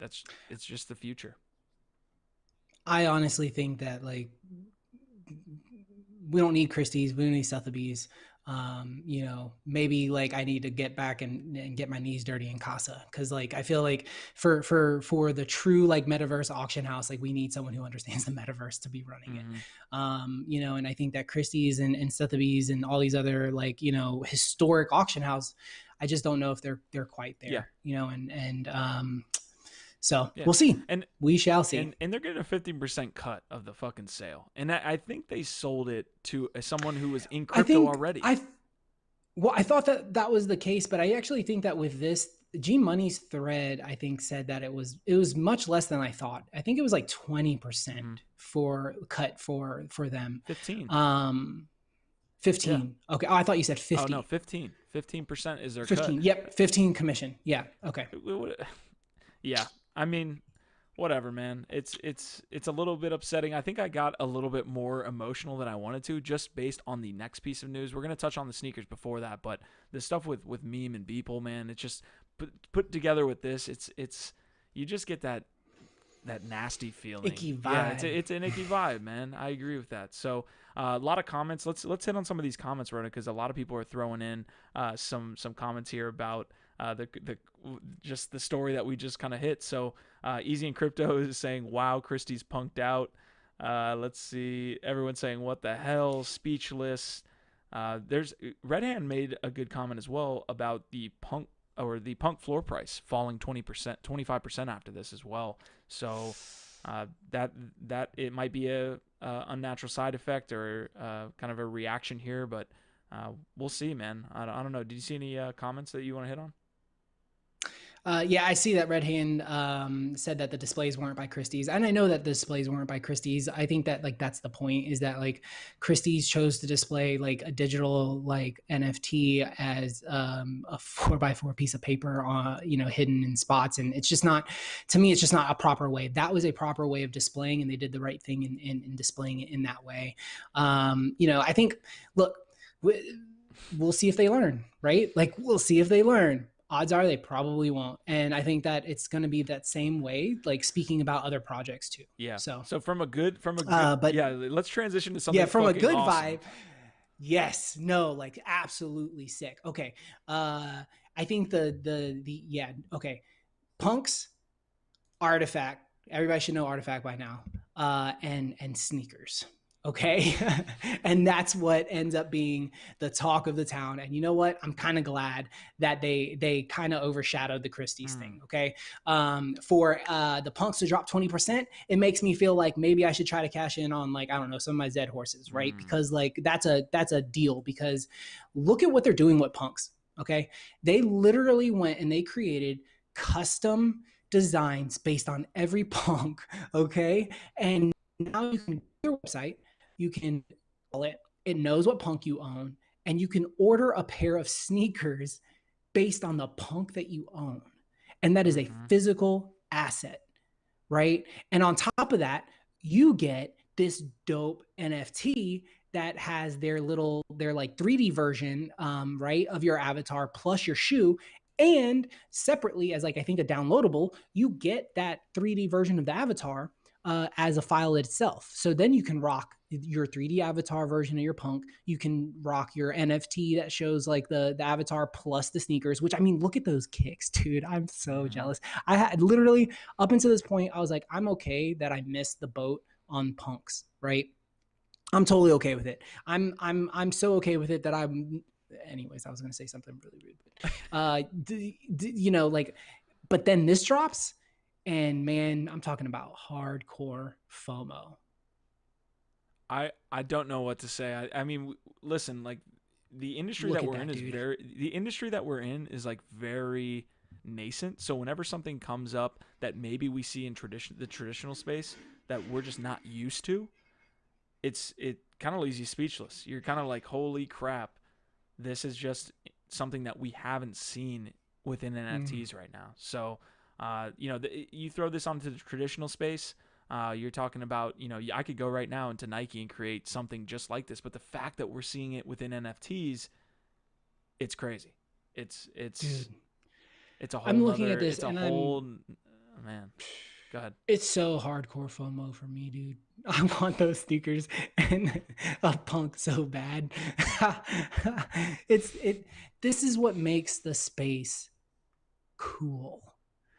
It's just the future. I honestly think that like we don't need Christies, we don't need Sotheby's. You know, maybe like I need to get back and get my knees dirty in Casa, because like I feel like for the true like metaverse auction house, like we need someone who understands the metaverse to be running it. You know, and I think that Christie's and Sotheby's and all these other like, you know, historic auction house, I just don't know if they're quite there. Yeah. You know, so we'll see, and we shall see. And they're getting a 15% cut of the fucking sale, and I think they sold it to someone who was in crypto already. I thought that was the case, but I actually think that with this, G Money's thread, I think said that it was much less than I thought. I think it was like 20% for cut for them. 15. 15. Yeah. Okay. Oh, I thought you said 50. Oh no, 15. 15% is their 15. cut. Yep. 15 commission. Yeah. Okay. Yeah. I mean, whatever, man. It's a little bit upsetting. I think I got a little bit more emotional than I wanted to, just based on the next piece of news. We're gonna touch on the sneakers before that, but the stuff with Meme and Beeple, man, it's just put together with this. It's you just get that nasty feeling. Icky vibe. Yeah, it's an icky vibe, man. I agree with that. So a lot of comments. Let's hit on some of these comments, Rona, because a lot of people are throwing in some comments here about just the story that we just kind of hit. So Easy in Crypto is saying, wow, Christie's punked out. Let's see. Everyone's saying, what the hell? Speechless. There's Red Hand made a good comment as well about the punk floor price falling 20%, 25% after this as well. So that it might be a unnatural side effect or kind of a reaction here, but we'll see, man. I don't know. Did you see any comments that you want to hit on? Yeah, I see that Red Hand said that the displays weren't by Christie's, and I know that the displays weren't by Christie's. I think that like that's the point, is that like Christie's chose to display like a digital like NFT as a 4x4 piece of paper, you know, hidden in spots, and it's just not, to me, it's just not a proper way. That was a proper way of displaying, and they did the right thing in displaying it in that way. You know, I think, look, we'll see if they learn, right? Like we'll see if they learn. Odds are they probably won't. And I think that it's going to be that same way, like speaking about other projects too. Yeah. So from a good, but yeah, let's transition to something. Yeah. From a good awesome vibe. Yes. No, like absolutely sick. Okay. I think yeah. Okay. Punks, Artifact. Everybody should know Artifact by now. And sneakers. Okay. And that's what ends up being the talk of the town. And you know what? I'm kind of glad that they kind of overshadowed the Christie's thing. Okay. For the Punks to drop 20%, it makes me feel like maybe I should try to cash in on, like, I don't know, some of my Zed horses, right? Because like that's a deal, because look at what they're doing with Punks. Okay. They literally went and they created custom designs based on every Punk. Okay. And now you can go to your website, you can call it, it knows what Punk you own, and you can order a pair of sneakers based on the Punk that you own. And that is a physical asset, right? And on top of that, you get this dope NFT that has their like 3D version, right, of your avatar plus your shoe. And separately, as like, I think a downloadable, you get that 3D version of the avatar as a file itself. So then you can rock your 3D avatar version of your Punk. You can rock your NFT that shows like the avatar plus the sneakers, which, I mean, look at those kicks, dude. I'm so jealous. I had literally, up until this point, I was like, I'm okay that I missed the boat on Punks, right? I'm totally okay with it. I'm so okay with it that anyways, I was going to say something really rude, but you know, like, but then this drops, and man, I'm talking about hardcore FOMO. I don't know what to say. I mean, listen, like, the industry Look that at we're that, in is dude. the industry that we're in is like very nascent. So whenever something comes up that maybe we see in the traditional space that we're just not used to, it kind of leaves you speechless. You're kind of like, holy crap, this is just something that we haven't seen within Mm. NFTs right now. So, you throw this onto the traditional space. You're talking about, I could go right now into Nike and create something just like this. But the fact that we're seeing it within NFTs, it's crazy. Dude, It's a whole I'm looking at nother. this It's a and whole man. Go ahead. it's so hardcore FOMO for me, dude. I want those sneakers and a punk so bad. it's it. This is what makes the space cool.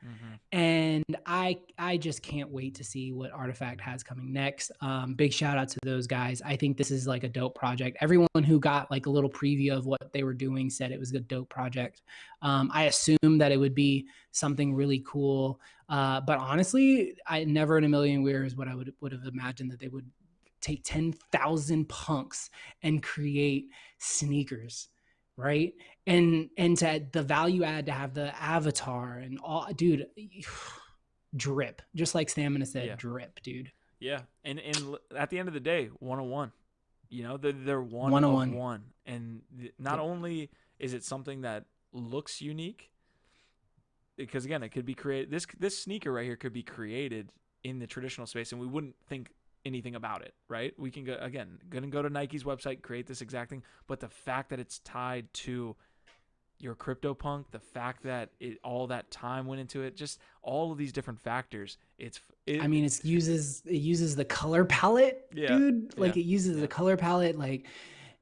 Mm-hmm. And I just can't wait to see what Artifact has coming next. Big shout out to those guys. I think this is like a dope project. Everyone who got like a little preview of what they were doing said it was a dope project. I assumed that it would be something really cool, but honestly, I never in a million years would I would have imagined that they would take 10,000 punks and create sneakers, right? And to the value add to have the avatar and all, dude, drip, just like Stamina said, Yeah. drip, dude. Yeah. And at the end of the day, 101. They're one of 101. one, and not Yep. only is it something that looks unique, because again, it could be created. This sneaker right here could be created in the traditional space, and we wouldn't think anything about it, right? We can gonna go to Nike's website, create this exact thing, but the fact that it's tied to your CryptoPunk, the fact that all that time went into it, just all of these different factors, I mean, it uses the color palette, yeah, dude. yeah, Like it uses yeah. the color palette, like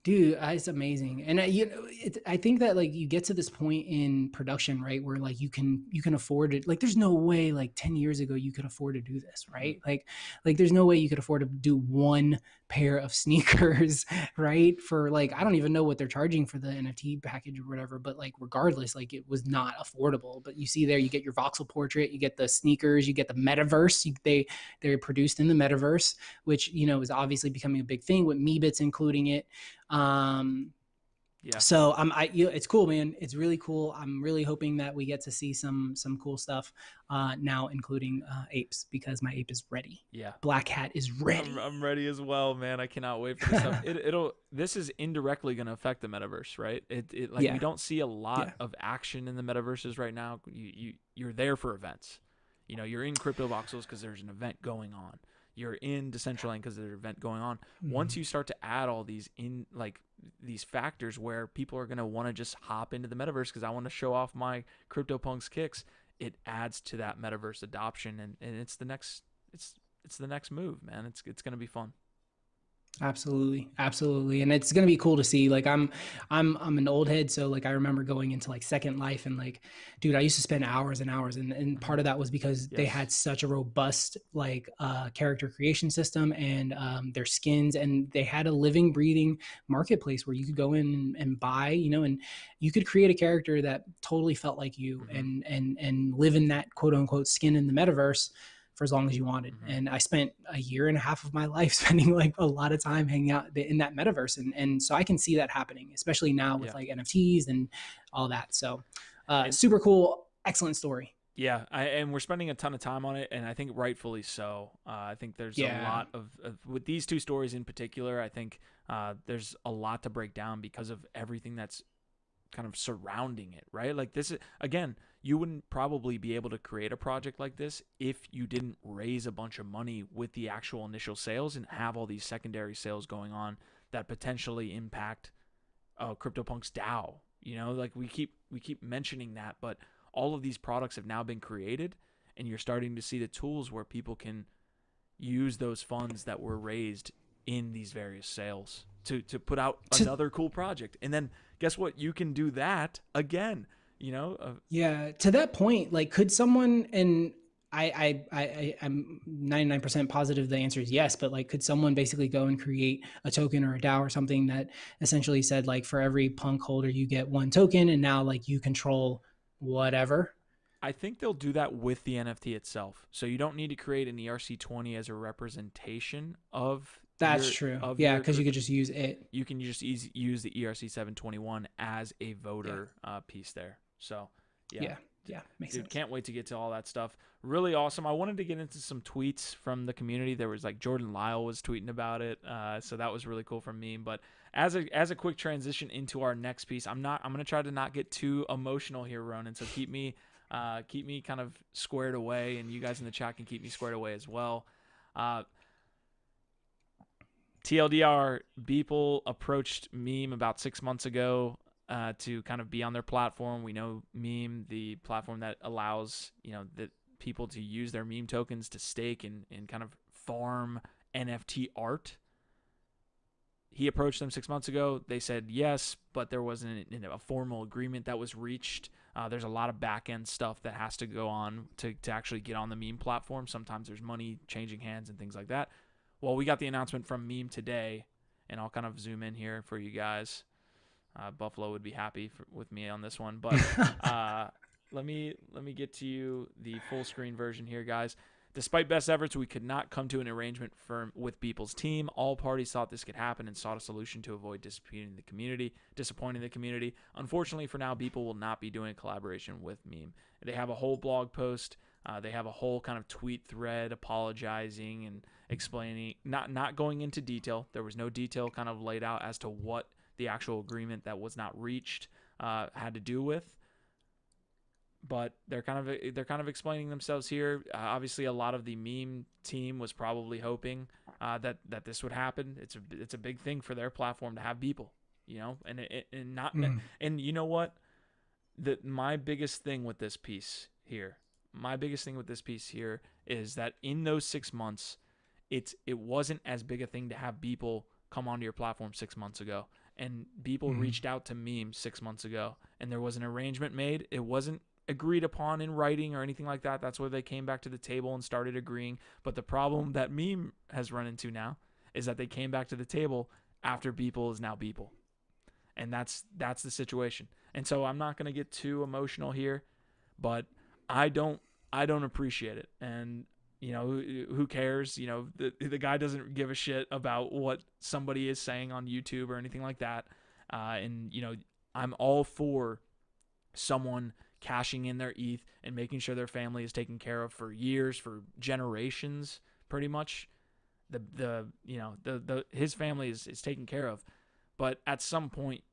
dude, it's amazing. And I think that like you get to this point in production, right, where like you can afford it. Like there's no way like 10 years ago you could afford to do this, Mm-hmm. right? Like there's no way you could afford to do one pair of sneakers, right? For like I don't even know what they're charging for the NFT package or whatever, but like regardless, like it was not affordable. But you see there, you get your voxel portrait, you get the sneakers, you get the metaverse. They're produced in the metaverse, which is obviously becoming a big thing with Meebits including it. Um, Yeah. so it's cool, man. It's really cool. I'm really hoping that we get to see some cool stuff now, including apes, because my ape is ready. Yeah. Black Hat is ready. I'm ready as well, man. I cannot wait for this stuff. This is indirectly going to affect the metaverse, right? It like we Yeah, don't see a lot yeah. of action in the metaverses right now. You're there for events. You're in crypto voxels because there's an event going on. You're in Decentraland because there's an event going on. Once you start to add all these these factors where people are going to want to just hop into the metaverse because I want to show off my CryptoPunks kicks, it adds to that metaverse adoption, and it's the next it's the next move, man. It's going to be fun. Absolutely, and it's gonna be cool to see. Like I'm an old head, so like I remember going into like Second Life, and like, dude, I used to spend hours and hours, and part of that was because they Yes. had such a robust like character creation system and their skins, and they had a living, breathing marketplace where you could go in and buy, and you could create a character that totally felt like you, Mm-hmm. and live in that quote unquote skin in the metaverse for as long as you wanted. Mm-hmm. And I spent a year and a half of my life spending like a lot of time hanging out in that metaverse. And so I can see that happening, especially now with Yeah. like NFTs and all that. So And super cool. Excellent story. yeah, and we're spending a ton of time on it, and I think rightfully so. I think there's a Yeah. lot of with these two stories in particular. I think there's a lot to break down because of everything that's kind of surrounding it, right? Like this is again, you wouldn't probably be able to create a project like this if you didn't raise a bunch of money with the actual initial sales and have all these secondary sales going on that potentially impact CryptoPunks DAO. Like we keep mentioning that, but all of these products have now been created, and you're starting to see the tools where people can use those funds that were raised in these various sales to put out another cool project. And then guess what? You can do that again. Yeah. To that point, like, could someone, and I'm 99% positive the answer is yes, but like, could someone basically go and create a token or a DAO or something that essentially said like, for every punk holder, you get one token, and now like you control whatever? I think they'll do that with the NFT itself. So you don't need to create an ERC20 as a representation of That's true. of Yeah, your because you could crypto, just use it. you can just use the ERC 721 as a voter piece there. So yeah. Yeah. Yeah. Makes Dude, sense. can't wait to get to all that stuff. Really awesome. I wanted to get into some tweets from the community. There was like Jordan Lyle was tweeting about it, so that was really cool from Meme. But as a quick transition into our next piece, I'm gonna try to not get too emotional here, Ronan. So keep me kind of squared away, and you guys in the chat can keep me squared away as well. TLDR, Beeple approached Meme about 6 months ago to kind of be on their platform. We know Meme, the platform that allows the people to use their meme tokens to stake and kind of farm NFT art. He approached them 6 months ago. They said yes, but there wasn't a formal agreement that was reached. There's a lot of back end stuff that has to go on to actually get on the meme platform. Sometimes there's money changing hands and things like that. Well, we got the announcement from Meme today, and I'll kind of zoom in here for you guys. Buffalo would be happy with me on this one, but let me get to you the full screen version here, guys. Despite best efforts, we could not come to an arrangement with Beeple's team. All parties thought this could happen and sought a solution to avoid disappointing the community. Unfortunately, for now, Beeple will not be doing a collaboration with Meme. They have a whole blog post. They have a whole kind of tweet thread apologizing and explaining, not going into detail. There was no detail kind of laid out as to what the actual agreement that was not reached had to do with. But they're kind of explaining themselves here. Obviously, a lot of the Meme team was probably hoping that this would happen. It's a big thing for their platform to have Beeple, and you know what? My biggest thing with this piece here is that in those 6 months, it wasn't as big a thing to have Beeple come onto your platform 6 months ago. And Beeple reached out to Meme 6 months ago, and there was an arrangement made. It wasn't agreed upon in writing or anything like that. That's where they came back to the table and started agreeing. But the problem that Meme has run into now is that they came back to the table after Beeple is now Beeple. And that's the situation. And so I'm not going to get too emotional here, but I don't appreciate it. And who cares? The guy doesn't give a shit about what somebody is saying on YouTube or anything like that. And I'm all for someone cashing in their ETH and making sure their family is taken care of for years, for generations, pretty much. His family is taken care of. But at some point,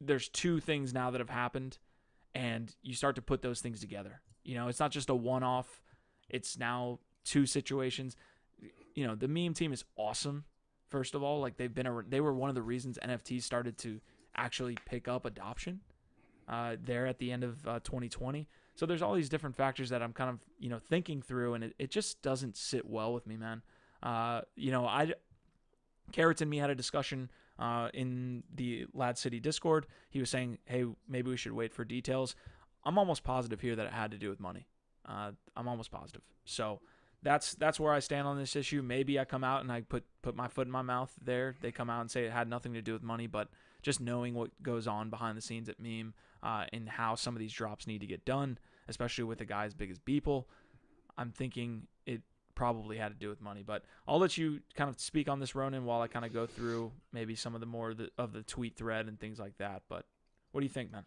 there's two things now that have happened, and you start to put those things together. It's not just a one-off. It's now two situations. The Meme team is awesome. First of all, like they were one of the reasons NFTs started to actually pick up adoption there at the end of 2020. So there's all these different factors that I'm kind of thinking through, and it just doesn't sit well with me, man. Carrots and me had a discussion in the LADZ City Discord. He was saying, hey, maybe we should wait for details. I'm almost positive here that it had to do with money. I'm almost positive. So that's where I stand on this issue. Maybe I come out and I put my foot in my mouth there. They come out and say it had nothing to do with money, but just knowing what goes on behind the scenes at Meme and how some of these drops need to get done, especially with a guy as big as Beeple, I'm thinking it probably had to do with money. But I'll let you kind of speak on this, Ronan, while I kind of go through maybe some of the more of the tweet thread and things like that. But what do you think, man?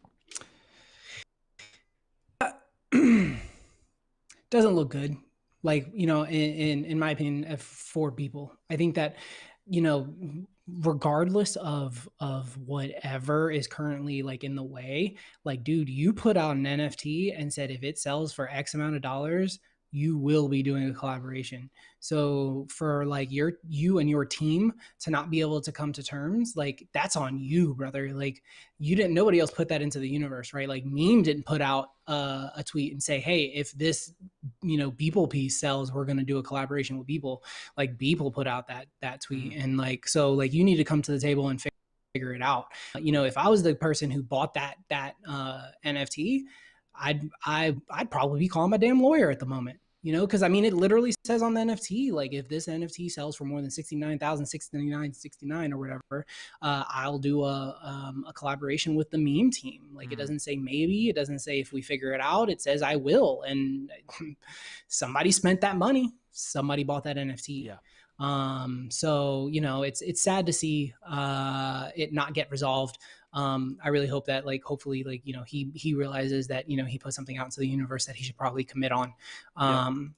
Doesn't look good. Like, in my opinion, for people, I think that, regardless of whatever is currently like in the way, like, dude, you put out an NFT and said, if it sells for X amount of dollars, you will be doing a collaboration. So for like you and your team to not be able to come to terms, like, that's on you, brother. Like, nobody else put that into the universe, right? Like, Meme didn't put out a tweet and say, hey, if this, Beeple piece sells, we're going to do a collaboration with Beeple. Like, Beeple put out that tweet. And like, so like, you need to come to the table and figure it out. If I was the person who bought that NFT, I'd probably be calling my damn lawyer at the moment. Because I mean, it literally says on the NFT, like, if this NFT sells for more than 69,699 or whatever, I'll do a collaboration with the Meme team. Like, it doesn't say maybe, it doesn't say if we figure it out, it says I will. And somebody spent that money, somebody bought that NFT. Yeah. So it's sad to see it not get resolved. I really hope that hopefully he realizes that he put something out into the universe that he should probably commit on. Yep. Um,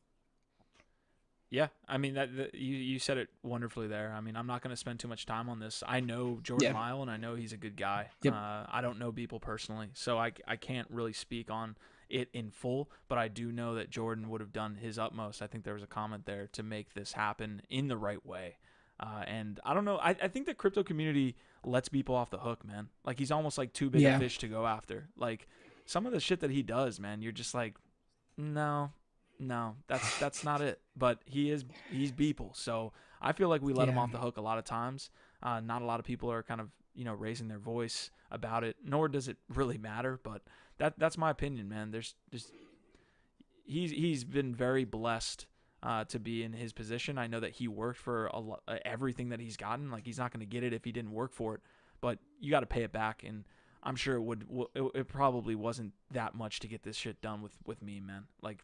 Yeah, I mean you said it wonderfully there. I mean, I'm not going to spend too much time on this. I know Jordan yeah. Lyle, and I know he's a good guy. Yep. I don't know Beeple personally, so I can't really speak on it in full, but I do know that Jordan would have done his utmost. I think there was a comment there to make this happen in the right way. And I don't know. I think the crypto community lets Beeple off the hook, man. Like he's almost like too big a Yeah. fish to go after. Like some of the shit that he does, man, you're just like, no, no, that's not it. But he's Beeple, so I feel like we let him Yeah. off the hook a lot of times. Not a lot of people are kind of raising their voice about it, nor does it really matter. But that's my opinion, man. There's just he's been very blessed to be in his position. I know that he worked for everything that he's gotten. Like he's not going to get it if he didn't work for it, but you got to pay it back. And I'm sure it probably wasn't that much to get this shit done with me, man. Like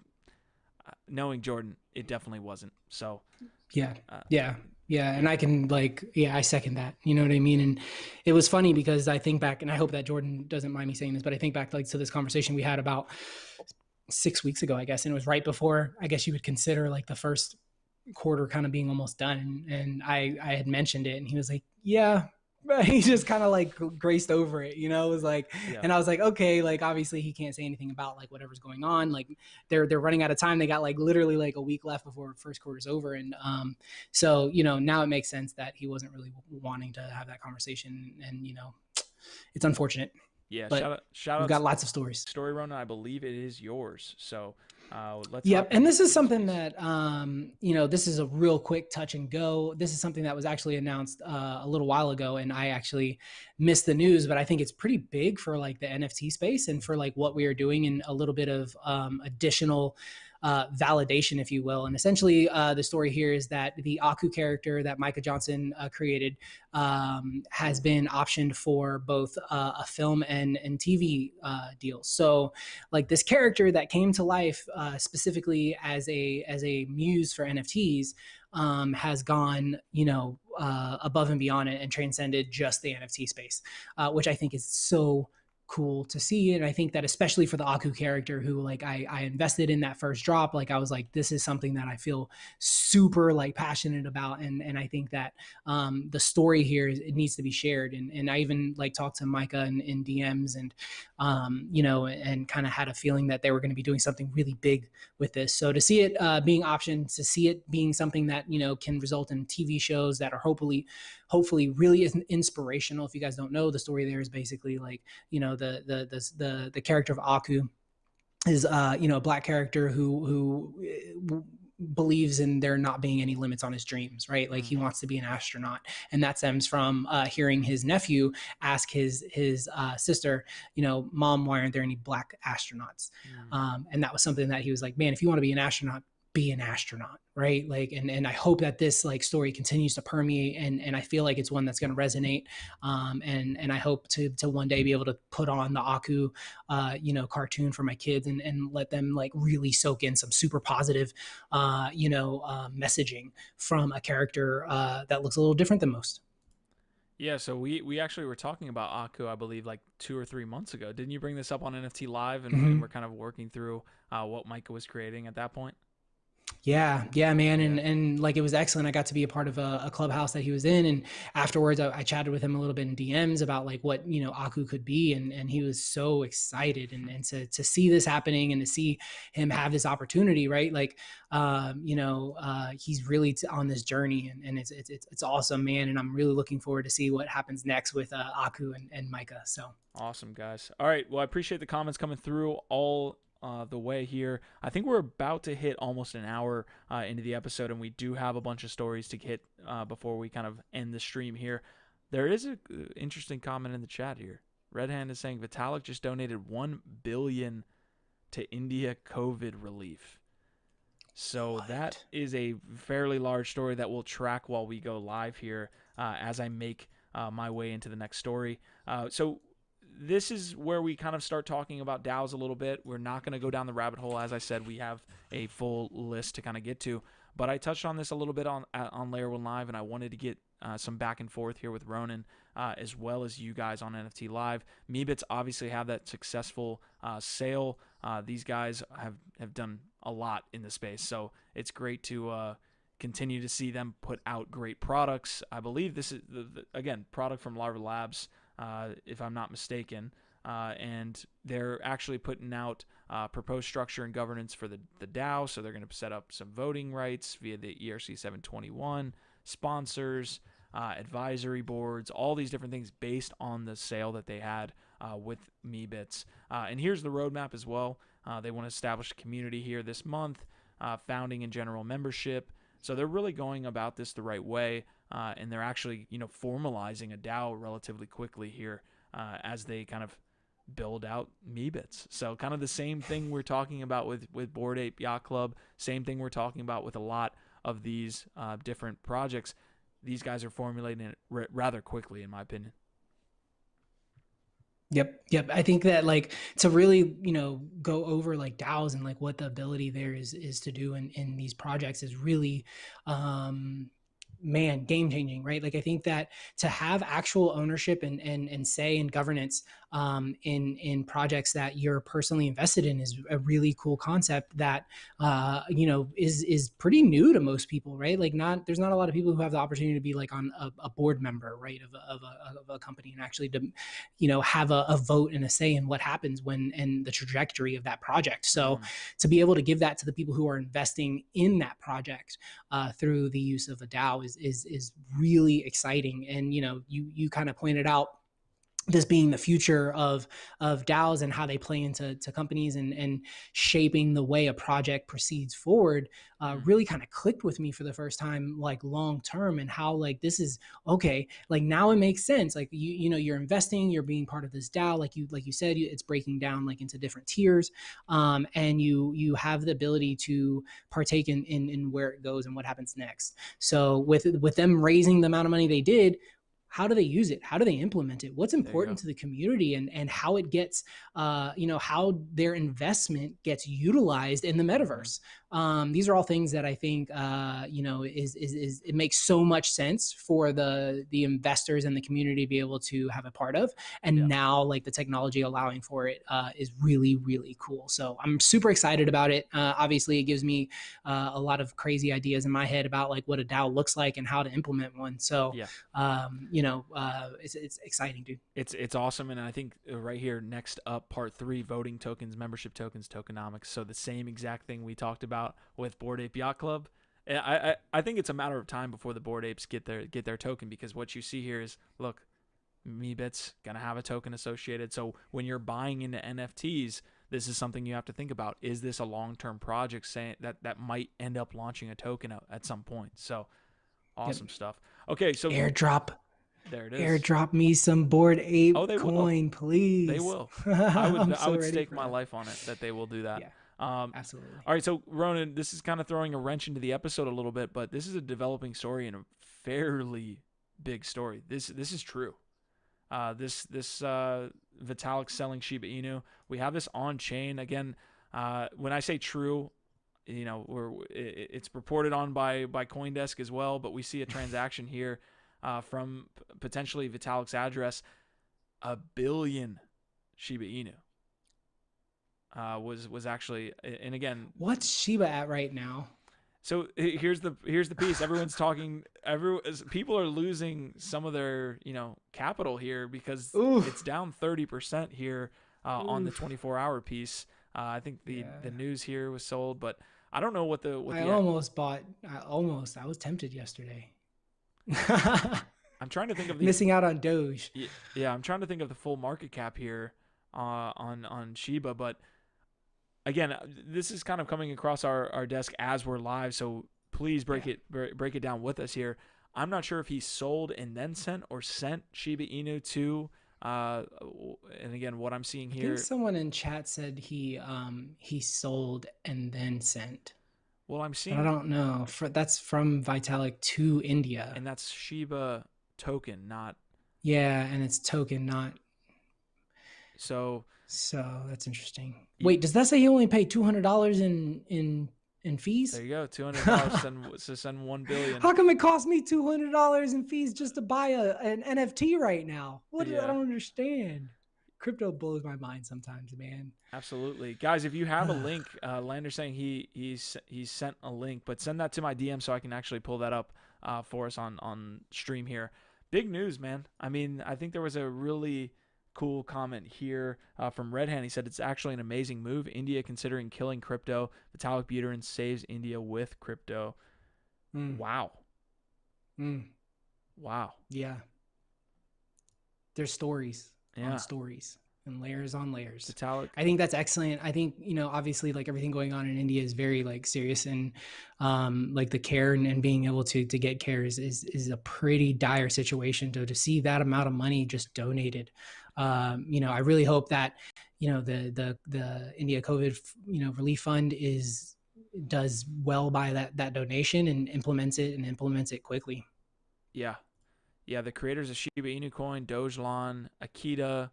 knowing Jordan, it definitely wasn't. So Yeah. Yeah. Yeah. And I can I second that. You know what I mean? And it was funny because I think back, and I hope that Jordan doesn't mind me saying this, but I think back to this conversation we had about 6 weeks ago, I guess. And it was right before, I guess you would consider the first quarter kind of being almost done. And I had mentioned it and he was like, yeah, he just kind of graced over it, it was yeah. And I was like, okay, obviously he can't say anything about whatever's going on. They're running out of time. They got literally a week left before first quarter's over. And so now it makes sense that he wasn't really wanting to have that conversation. And it's unfortunate. Yeah, but shout we've out got lots of stories. Story Run, I believe it is yours. So let's. Yep, and this is something that this is a real quick touch and go. This is something that was actually announced a little while ago, and I actually missed the news, but I think it's pretty big for the NFT space and for what we are doing, and a little bit of additional validation, if you will. And essentially, the story here is that the Aku character that Micah Johnson created has been optioned for both a film and TV deals. So, this character that came to life specifically as a muse for NFTs has gone, above and beyond it and transcended just the NFT space, which I think is so cool to see. And I think that especially for the Aku character who I invested in that first drop, I was like, this is something that I feel super passionate about. And I think that the story here it needs to be shared. And I even talked to Micah in DMs and and kind of had a feeling that they were going to be doing something really big with this. So to see it being optioned, to see it being something that can result in TV shows that are hopefully really inspirational. If you guys don't know, the story there is basically the character of Aku is a black character who believes in there not being any limits on his dreams, right? He wants to be an astronaut, and that stems from hearing his nephew ask his sister, Mom, why aren't there any black astronauts? And that was something that he was like, man, if you want to be an astronaut, be an astronaut, right? And I hope that this story continues to permeate, and I feel like it's one that's going to resonate. And I hope to one day be able to put on the Aku, cartoon for my kids and let them really soak in some super positive, messaging from a character that looks a little different than most. Yeah, so we actually were talking about Aku, I believe, 2 or 3 months ago. Didn't you bring this up on NFT Live? And we're kind of working through what Micah was creating at that point. Yeah, man. And it was excellent. I got to be a part of a clubhouse that he was in. And afterwards I chatted with him a little bit in DMs about what, Aku could be. And he was so excited and to see this happening and to see him have this opportunity, right? He's really on this journey and it's awesome, man. And I'm really looking forward to see what happens next with Aku and Micah. So awesome, guys. All right. Well, I appreciate the comments coming through all the way here. I think we're about to hit almost an hour into the episode, and we do have a bunch of stories to hit before we kind of end the stream here. There is an interesting comment in the chat here. Red Hand is saying Vitalik just donated $1 billion to India COVID relief. So that is a fairly large story that we'll track while we go live here as I make my way into the next story. So this is where we kind of start talking about DAOs a little bit. We're not going to go down the rabbit hole. As I said, we have a full list to kind of get to. But I touched on this a little bit on Layer 1 Live, and I wanted to get some back and forth here with Ronan, as well as you guys on NFT Live. Meebits obviously have that successful sale. These guys have done a lot in the space, so it's great to continue to see them put out great products. I believe this is, again, product from Larva Labs, if I'm not mistaken. And they're actually putting out proposed structure and governance for the DAO. So they're going to set up some voting rights via the ERC 721, sponsors, advisory boards, all these different things based on the sale that they had with Meebits. And here's the roadmap as well. They want to establish a community here this month, founding and general membership. So they're really going about this the right way, and they're actually, formalizing a DAO relatively quickly here as they kind of build out Meebits. So kind of the same thing we're talking about with Bored Ape Yacht Club, same thing we're talking about with a lot of these different projects. These guys are formulating it rather quickly, in my opinion. Yep. I think that to really, go over DAOs and what the ability there is to do in these projects is really, game changing, right? I think that to have actual ownership and say and governance in projects that you're personally invested in is a really cool concept that is pretty new to most people, right? There's not a lot of people who have the opportunity to be on a board member, right, of a company, and actually to have a vote and a say in what happens and the trajectory of that project. So to be able to give that to the people who are investing in that project through the use of a DAO is really exciting. And you kind of pointed out this being the future of DAOs and how they play into companies and shaping the way a project proceeds forward, really kind of clicked with me for the first time, long term, and how this is okay. Now it makes sense. You're investing, you're being part of this DAO, like you said, it's breaking down into different tiers, and you have the ability to partake in where it goes and what happens next. So with them raising the amount of money they did, how do they use it? How do they implement it? What's important to the community, and how it gets, how their investment gets utilized in the metaverse? These are all things that I think, it makes so much sense for the investors and the community to be able to have a part of. And now, the technology allowing for it is really, really cool. So I'm super excited about it. Obviously, it gives me a lot of crazy ideas in my head about what a DAO looks like and how to implement one. So, it's exciting, dude. It's awesome. And I think right here, next up, part 3, voting tokens, membership tokens, tokenomics. So the same exact thing we talked about with Bored Ape Yacht Club. I think it's a matter of time before the Bored Apes get their token, because what you see here is, look, Meebits gonna have a token associated. So when you're buying into NFTs, this is something you have to think about. Is this a long-term project saying that might end up launching a token at some point? So awesome stuff. Okay, so airdrop. There it is. Airdrop me some Bored Ape coin, please. They will. I would stake my life on it that they will do that. Yeah. Absolutely. All right, so Ronan, this is kind of throwing a wrench into the episode a little bit, but this is a developing story and a fairly big story. This is true. This Vitalik selling Shiba Inu, we have this on chain again. When I say true, it's reported on by CoinDesk as well, but we see a transaction here from potentially Vitalik's address. 1 billion Shiba Inu. Was actually, and again, what's Shiba at right now? So here's the piece. Everyone's talking. People are losing some of their capital here because it's down 30% here on the 24-hour piece. I think the news here was sold, but I don't know what the. I almost bought. I was tempted yesterday. I'm trying to think of missing out on Doge. Yeah, I'm trying to think of the full market cap here on Shiba, but. Again, this is kind of coming across our desk as we're live, so please break it down with us here. I'm not sure if he sold and then sent, or sent Shiba Inu to. And again, what I'm seeing here. I think someone in chat said he sold and then sent. Well, I'm seeing. But I don't know. That's from Vitalik to India, and that's Shiba token, not. Yeah, and it's token, not. So that's interesting. Wait, does that say he only paid $200 in in fees. There you go. $200 to send 1 billion. How come it cost me $200 in fees just to buy an NFT right now? What? I don't understand. Crypto blows my mind sometimes, man. Absolutely, guys. If you have a link, Lander's saying he's sent a link, but send that to my DM so I can actually pull that up for us on stream here. Big news, man. I mean, I think there was a really cool comment here from Red Hand. He said it's actually an amazing move. India considering killing crypto. Vitalik Buterin saves India with crypto. Wow. Wow. Yeah. There's stories on stories and layers on layers. Vitalik. I think that's excellent. I think, you know, obviously like everything going on in India is very like serious, and like the care and being able to get care is a pretty dire situation. To see that amount of money just donated. You know, I really hope that, you know, the India COVID, you know, relief fund does well by that donation and implements it quickly. Yeah. Yeah. The creators of Shiba Inu coin, Dogelon, Akita,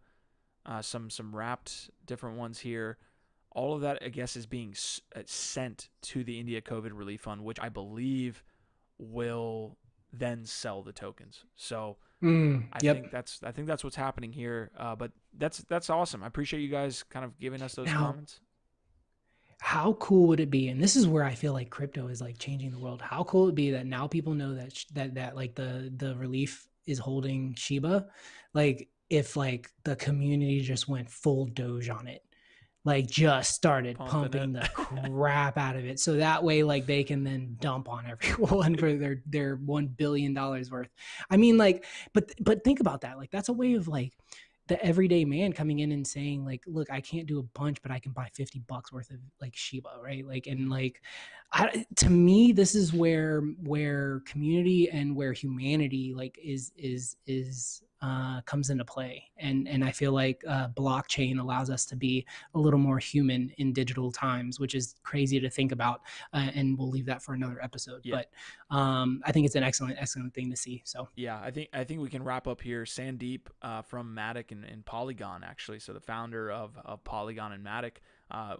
some wrapped different ones here. All of that, I guess, is being sent to the India COVID relief fund, which I believe will then sell the tokens. So I think that's what's happening here. But that's awesome. I appreciate you guys kind of giving us those comments. How cool would it be? And this is where I feel like crypto is like changing the world. How cool would it be that now people know that like the relief is holding Shiba, like if like the community just went full Doge on it, like just started pumping the crap out of it. So that way, like they can then dump on everyone for their $1 billion worth. I mean, like, but think about that. Like that's a way of like the everyday man coming in and saying like, look, I can't do a bunch, but I can buy $50 worth of like Shiba. Right. Like, and like, to me, this is where community and where humanity like comes into play. And I feel like blockchain allows us to be a little more human in digital times, which is crazy to think about. And we'll leave that for another episode. Yeah. But I think it's an excellent thing to see. So yeah, I think we can wrap up here. Sandeep from Matic and Polygon, actually. So the founder of Polygon and Matic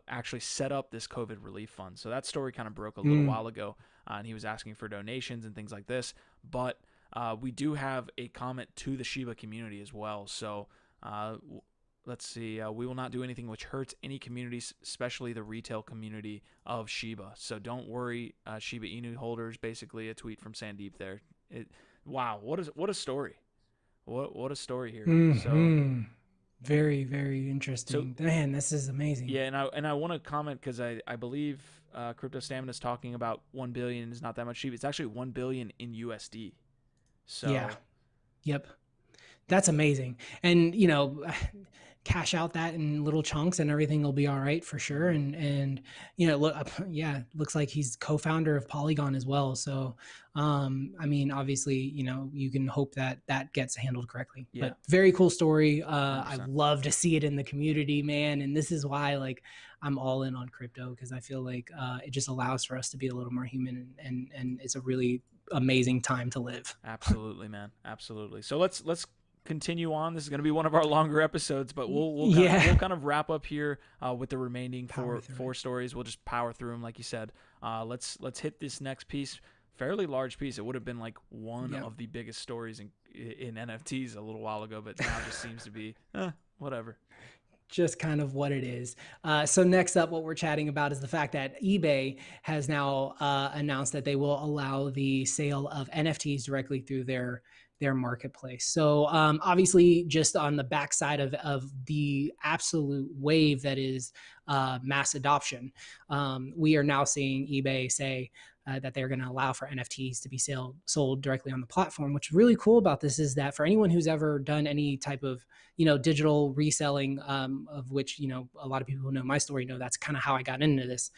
actually set up this COVID relief fund. So that story kind of broke a little while ago, and he was asking for donations and things like this. But we do have a comment to the Shiba community as well. So let's see. We will not do anything which hurts any communities, especially the retail community of Shiba. So don't worry, Shiba Inu holders. Basically, a tweet from Sandeep there. Wow, what a story! What a story here. So very, very interesting. So, man, this is amazing. Yeah, and I want to comment because I believe Crypto Stamina is talking about 1 billion is not that much Shiba. It's actually 1 billion in USD. So yeah, yep, that's amazing. And you know, cash out that in little chunks and everything will be all right for sure. And you know, looks like he's co-founder of Polygon as well. So I mean, obviously, you know, you can hope that gets handled correctly. Yeah. But very cool story. I love to see it in the community, man. And this is why like I'm all in on crypto, because I feel like it just allows for us to be a little more human, and it's a really amazing time to live. Absolutely, man. Absolutely. So let's continue on. This is going to be one of our longer episodes, but we'll kind of wrap up here with the remaining four stories. We'll just power through them, like you said. Let's hit this next piece. Fairly large piece. It would have been like one of the biggest stories in NFTs a little while ago, but now it just seems to be whatever. Just kind of what it is. So next up, what we're chatting about is the fact that eBay has now announced that they will allow the sale of NFTs directly through their marketplace. So obviously, just on the backside of the absolute wave that is mass adoption, we are now seeing eBay say that they're going to allow for NFTs to be sold directly on the platform. What's really cool about this is that for anyone who's ever done any type of, you know, digital reselling, of which, you know, a lot of people who know my story know that's kind of how I got into this.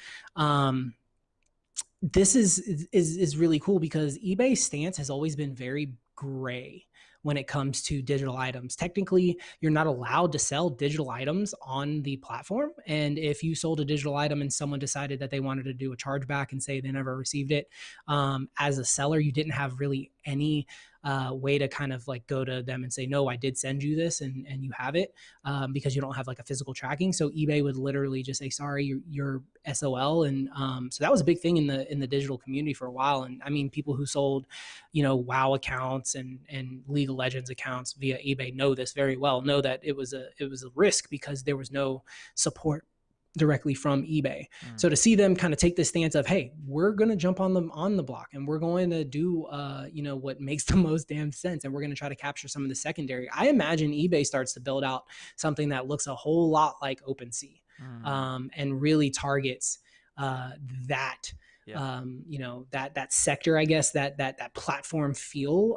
This is really cool because eBay's stance has always been very gray when it comes to digital items. Technically, you're not allowed to sell digital items on the platform. And if you sold a digital item and someone decided that they wanted to do a chargeback and say they never received it, as a seller, you didn't have really any way to kind of like go to them and say, no, I did send you this and you have it, because you don't have like a physical tracking. So eBay would literally just say, sorry, you're SOL. And so that was a big thing in the digital community for a while. And I mean, people who sold, WoW accounts and League of Legends accounts via eBay know this very well, know that it was a risk because there was no support directly from eBay. So to see them kind of take this stance of, hey, we're going to jump on the block and we're going to do, what makes the most damn sense. And we're going to try to capture some of the secondary. I imagine eBay starts to build out something that looks a whole lot like OpenSea, and really targets that. Yeah. That sector, I guess, that platform feel.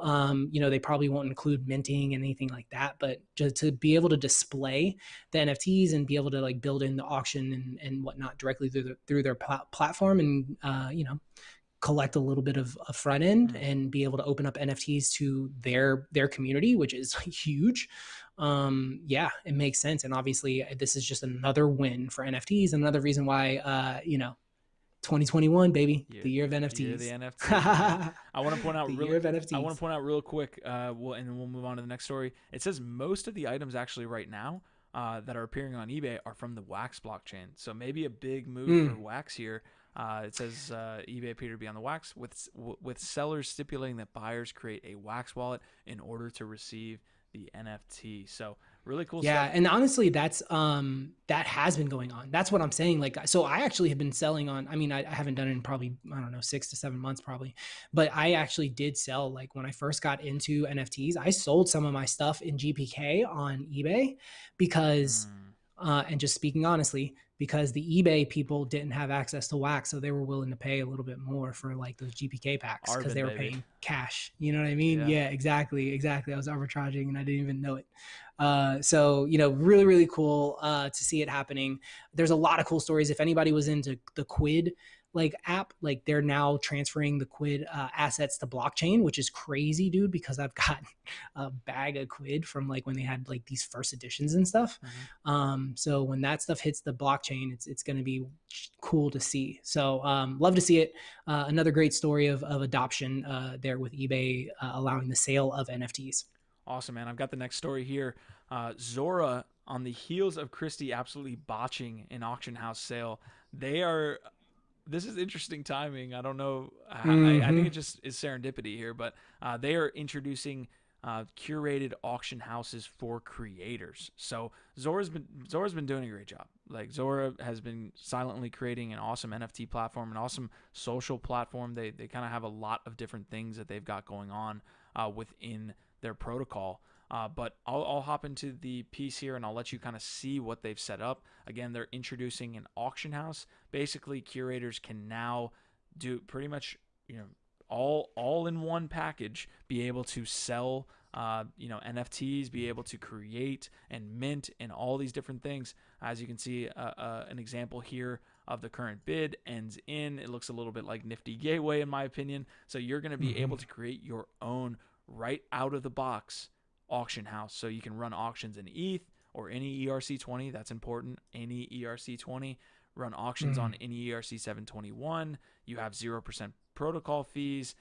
They probably won't include minting and anything like that, but just to be able to display the NFTs and be able to like build in the auction and whatnot directly through their platform, and collect a little bit of a front end and be able to open up NFTs to their community, which is huge. It makes sense. And obviously this is just another win for NFTs. Another reason why, 2021, baby, the year of NFTs. Year of the NFT. I want to point out year of NFTs. I want to point out real quick, and then we'll move on to the next story. It says most of the items actually right now that are appearing on eBay are from the Wax blockchain. So maybe a big move for Wax here. It says eBay appeared to be on the Wax with sellers stipulating that buyers create a Wax wallet in order to receive the NFT. So really cool stuff. Yeah, and honestly, that's that has been going on. That's what I'm saying. Like, so I actually have been selling on. I mean, I haven't done it in probably, I don't know, 6 to 7 months probably, but I actually did sell. Like when I first got into NFTs, I sold some of my stuff in GPK on eBay because, and just speaking honestly, because the eBay people didn't have access to Wax, so they were willing to pay a little bit more for like those GPK packs because they were paying cash. You know what I mean? Yeah, exactly. I was arbitraging and I didn't even know it. So really, really cool to see it happening. There's a lot of cool stories. If anybody was into the Quid app, like they're now transferring the Quid assets to blockchain, which is crazy, dude, because I've got a bag of Quid from like when they had like these first editions and stuff. So when that stuff hits the blockchain, it's going to be cool to see. So love to see it. Another great story of adoption there with eBay allowing the sale of NFTs. Awesome, man. I've got the next story here. Zora, on the heels of Christie absolutely botching an auction house sale, this is interesting timing. I don't know. I think it just is serendipity here, but they are introducing curated auction houses for creators. So Zora's been doing a great job. Like Zora has been silently creating an awesome NFT platform, an awesome social platform. They kind of have a lot of different things that they've got going on within their protocol. But I'll hop into the piece here and I'll let you kind of see what they've set up. Again, they're introducing an auction house. Basically, curators can now do pretty much, all in one package, be able to sell, NFTs, be able to create and mint and all these different things. As you can see, an example here of the current bid ends in. It looks a little bit like Nifty Gateway, in my opinion. So you're going to be able to create your own right out of the box auction house. So you can run auctions in ETH or any ERC20. That's important. Any ERC20. Run auctions on any ERC721. You have 0% protocol fees.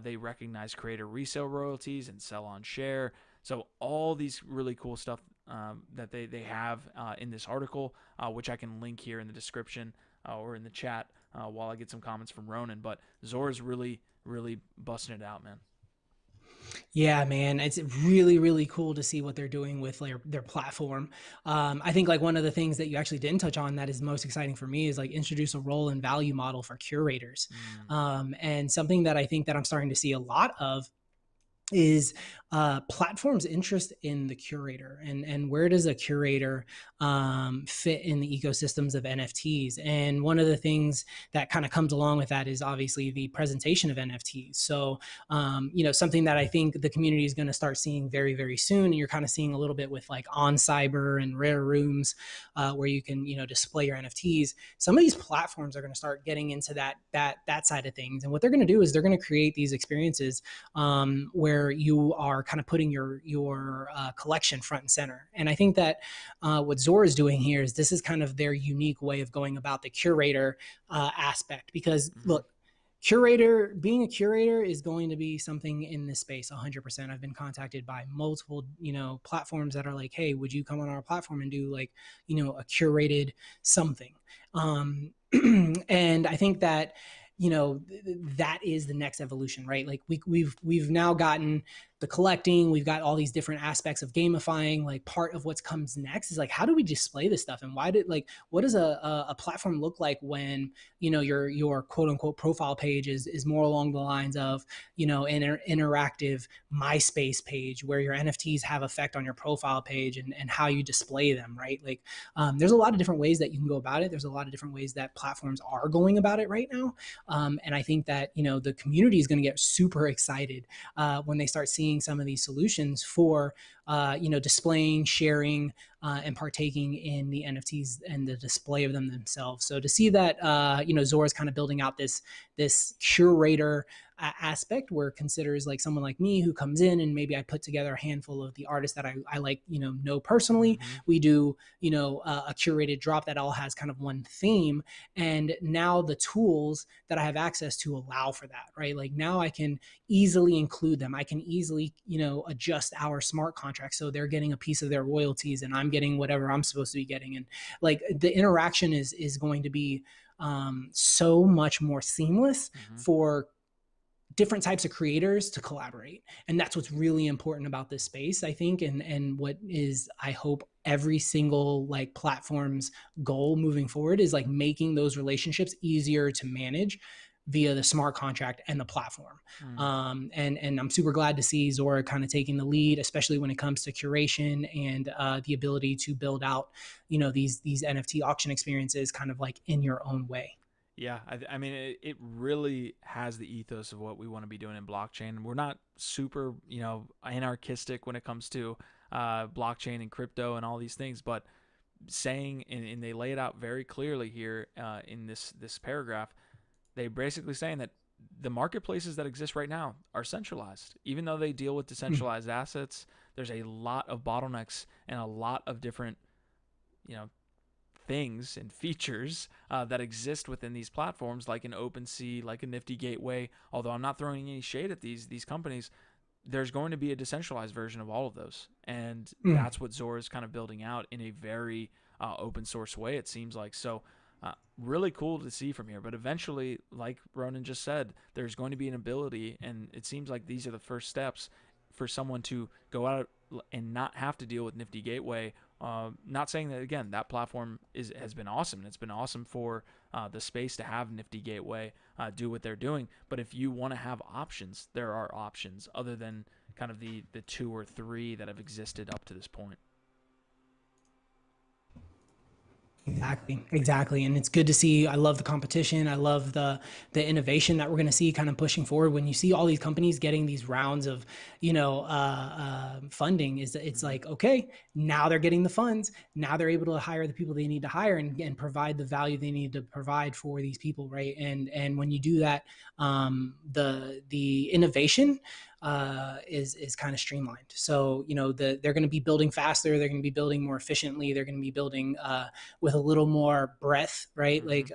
They recognize creator resale royalties and sell on share. So all these really cool stuff that they have in this article, which I can link here in the description or in the chat while I get some comments from Ronan. But Zora's really, really busting it out, man. Yeah, man, it's really, really cool to see what they're doing with their platform. I think like one of the things that you actually didn't touch on that is most exciting for me is like introduce a role and value model for curators. And something that I think that I'm starting to see a lot of is platforms' interest in the curator and where does a curator fit in the ecosystems of NFTs. And one of the things that kind of comes along with that is obviously the presentation of NFTs. So, something that I think the community is going to start seeing very, very soon. And you're kind of seeing a little bit with like on cyber and rare rooms where you can, display your NFTs. Some of these platforms are going to start getting into that side of things. And what they're going to do is they're going to create these experiences where you are kind of putting your collection front and center. And I think that what Zora is doing here is this is kind of their unique way of going about the curator aspect. Because look, being a curator is going to be something in this space 100%. I've been contacted by multiple, platforms that are like, hey, would you come on our platform and do like, a curated something? And I think that, that is the next evolution, right? Like we've now gotten the collecting, we've got all these different aspects of gamifying. Like part of what comes next is like, how do we display this stuff? And what does a platform look like when, your quote unquote profile page is more along the lines of, an interactive MySpace page where your NFTs have effect on your profile page and how you display them, right? Like there's a lot of different ways that you can go about it. There's a lot of different ways that platforms are going about it right now. And I think that, the community is going to get super excited when they start seeing some of these solutions for, displaying, sharing, and partaking in the NFTs and the display of them themselves. So to see that, Zora's kind of building out this curator aspect where it considers like someone like me who comes in and maybe I put together a handful of the artists that I like, know personally. Mm-hmm. We do, a curated drop that all has kind of one theme. And now the tools that I have access to allow for that, right? Like now I can easily include them. I can easily, adjust our smart contract so they're getting a piece of their royalties and I'm getting whatever I'm supposed to be getting. And like the interaction is going to be so much more seamless for different types of creators to collaborate. And that's what's really important about this space, I think. And what is, I hope, every single like platform's goal moving forward is like making those relationships easier to manage via the smart contract and the platform. And I'm super glad to see Zora kind of taking the lead, especially when it comes to curation and the ability to build out, these NFT auction experiences kind of like in your own way. Yeah, I mean, it really has the ethos of what we want to be doing in blockchain. We're not super, anarchistic when it comes to blockchain and crypto and all these things, but saying, and they lay it out very clearly here in this paragraph, they're basically saying that the marketplaces that exist right now are centralized. Even though they deal with decentralized assets, there's a lot of bottlenecks and a lot of different, things and features that exist within these platforms, like an OpenSea, like a Nifty Gateway. Although I'm not throwing any shade at these companies, there's going to be a decentralized version of all of those, and that's what Zora is kind of building out in a very open source way, it seems like. So really cool to see from here. But eventually, like Ronan just said, there's going to be an ability, and it seems like these are the first steps for someone to go out and not have to deal with Nifty Gateway. Not saying that, again, that platform has been awesome, and it's been awesome for the space to have Nifty Gateway do what they're doing. But if you want to have options, there are options other than kind of the 2 or 3 that have existed up to this point. Exactly. And it's good to see. I love the competition. I love the innovation that we're going to see kind of pushing forward. When you see all these companies getting these rounds of, funding, it's like, okay, now they're getting the funds. Now they're able to hire the people they need to hire and provide the value they need to provide for these people. Right. And when you do that, the innovation is kind of streamlined. So, they're going to be building faster. They're going to be building more efficiently. They're going to be building with a little more breadth, right? Like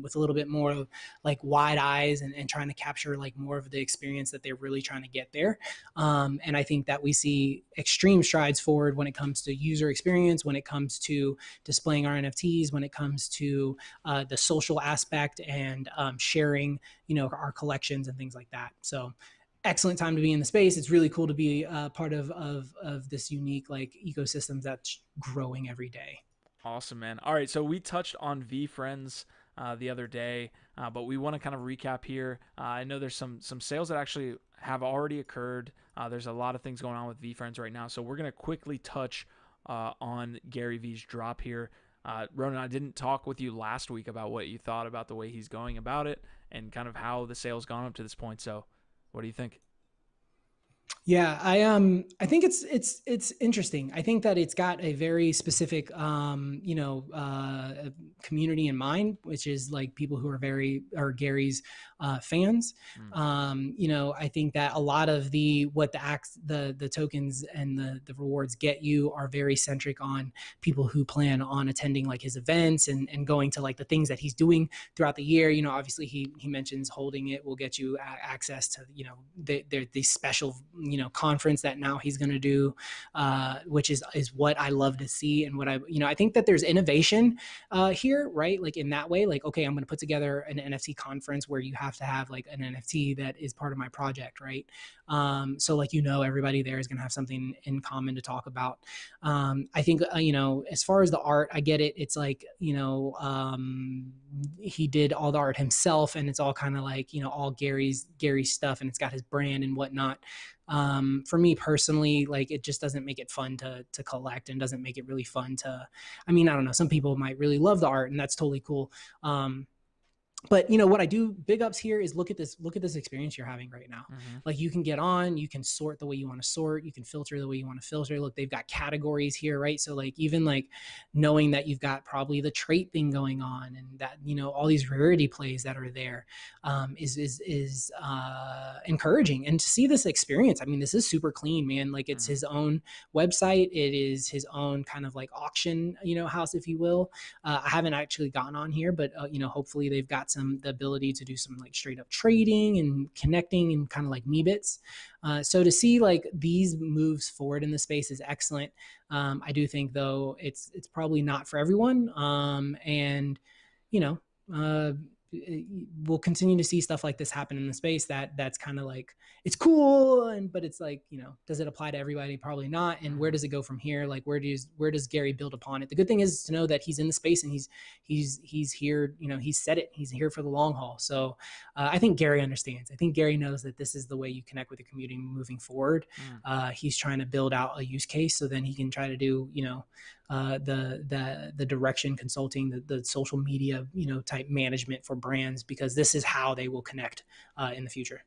with a little bit more of like wide eyes and trying to capture like more of the experience that they're really trying to get there. And I think that we see extreme strides forward when it comes to user experience, when it comes to displaying our NFTs, when it comes to the social aspect and sharing, our collections and things like that. So excellent time to be in the space. It's really cool to be part of this unique like ecosystem that's growing every day. Awesome, man. All right, so we touched on VeeFriends the other day, but we want to kind of recap here. I know there's some sales that actually have already occurred. There's a lot of things going on with VeeFriends right now, so we're going to quickly touch on Gary V's drop here. Ronan, I didn't talk with you last week about what you thought about the way he's going about it and kind of how the sale's gone up to this point. So what do you think? Yeah, I think it's interesting. I think that it's got a very specific community in mind, which is like people who are Gary's fans. You know, I think that a lot of the tokens and the rewards get you are very centric on people who plan on attending like his events and going to like the things that he's doing throughout the year. You know, obviously he mentions holding it will get you access to, you know, the special, you know, conference that now he's going to do, which is what I love to see. And what I think that there's innovation here, right? Like in that way, like, okay, I'm going to put together an NFT conference where you have to have like an NFT that is part of my project, right? So like, you know, everybody there is going to have something in common to talk about. I think, you know, as far as the art, I get it. It's like, you know, he did all the art himself, and it's all kind of like, you know, all Gary's stuff, and it's got his brand and whatnot. For me personally, like it just doesn't make it fun to collect, and doesn't make it really fun to, I mean, I don't know, some people might really love the art, and that's totally cool. But you know what I do, big ups here, is look at this experience you're having right now. Like you can get on, you can sort the way you want to sort, you can filter the way you want to filter. Look, they've got categories here, right? So like even like knowing that you've got probably the trait thing going on, and that, you know, all these rarity plays that are there, is encouraging. And to see this experience, I mean, this is super clean, man. Like it's his own website, it is his own kind of like auction, you know, house, if you will. I haven't actually gotten on here, but you know, hopefully they've got the ability to do some like straight up trading and connecting, and kind of like Meebits. So to see like these moves forward in the space is excellent. I do think though it's probably not for everyone. And you know, we'll continue to see stuff like this happen in the space that's kind of like, it's cool, but it's like, you know, does it apply to everybody? Probably not. And where does it go from here? Like where does Gary build upon it? The good thing is to know that he's in the space, and he's here, you know, he's said it, he's here for the long haul. So I think Gary understands. I think Gary knows that this is the way you connect with the community moving forward. He's trying to build out a use case so then he can try to do, you know, the direction consulting, the social media, you know, type management for brands, because this is how they will connect in the future.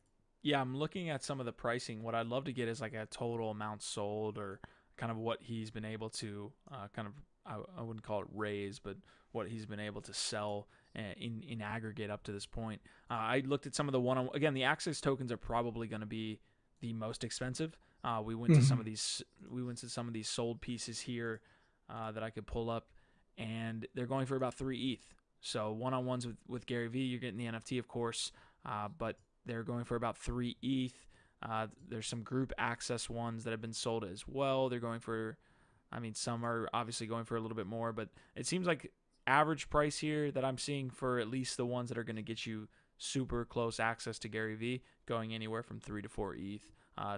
Yeah, I'm looking at some of the pricing. What I'd love to get is like a total amount sold, or kind of what he's been able to I wouldn't call it raise, but what he's been able to sell in aggregate up to this point. I looked at some of the again, the access tokens are probably going to be the most expensive. We went to some of these sold pieces here that I could pull up, and they're going for about 3 ETH. So one-on-ones with Gary Vee, you're getting the NFT, of course, but they're going for about 3 ETH. There's some group access ones that have been sold as well. They're going for, I mean, some are obviously going for a little bit more, but it seems like average price here that I'm seeing for at least the ones that are going to get you super close access to Gary Vee, going anywhere from 3 to 4 ETH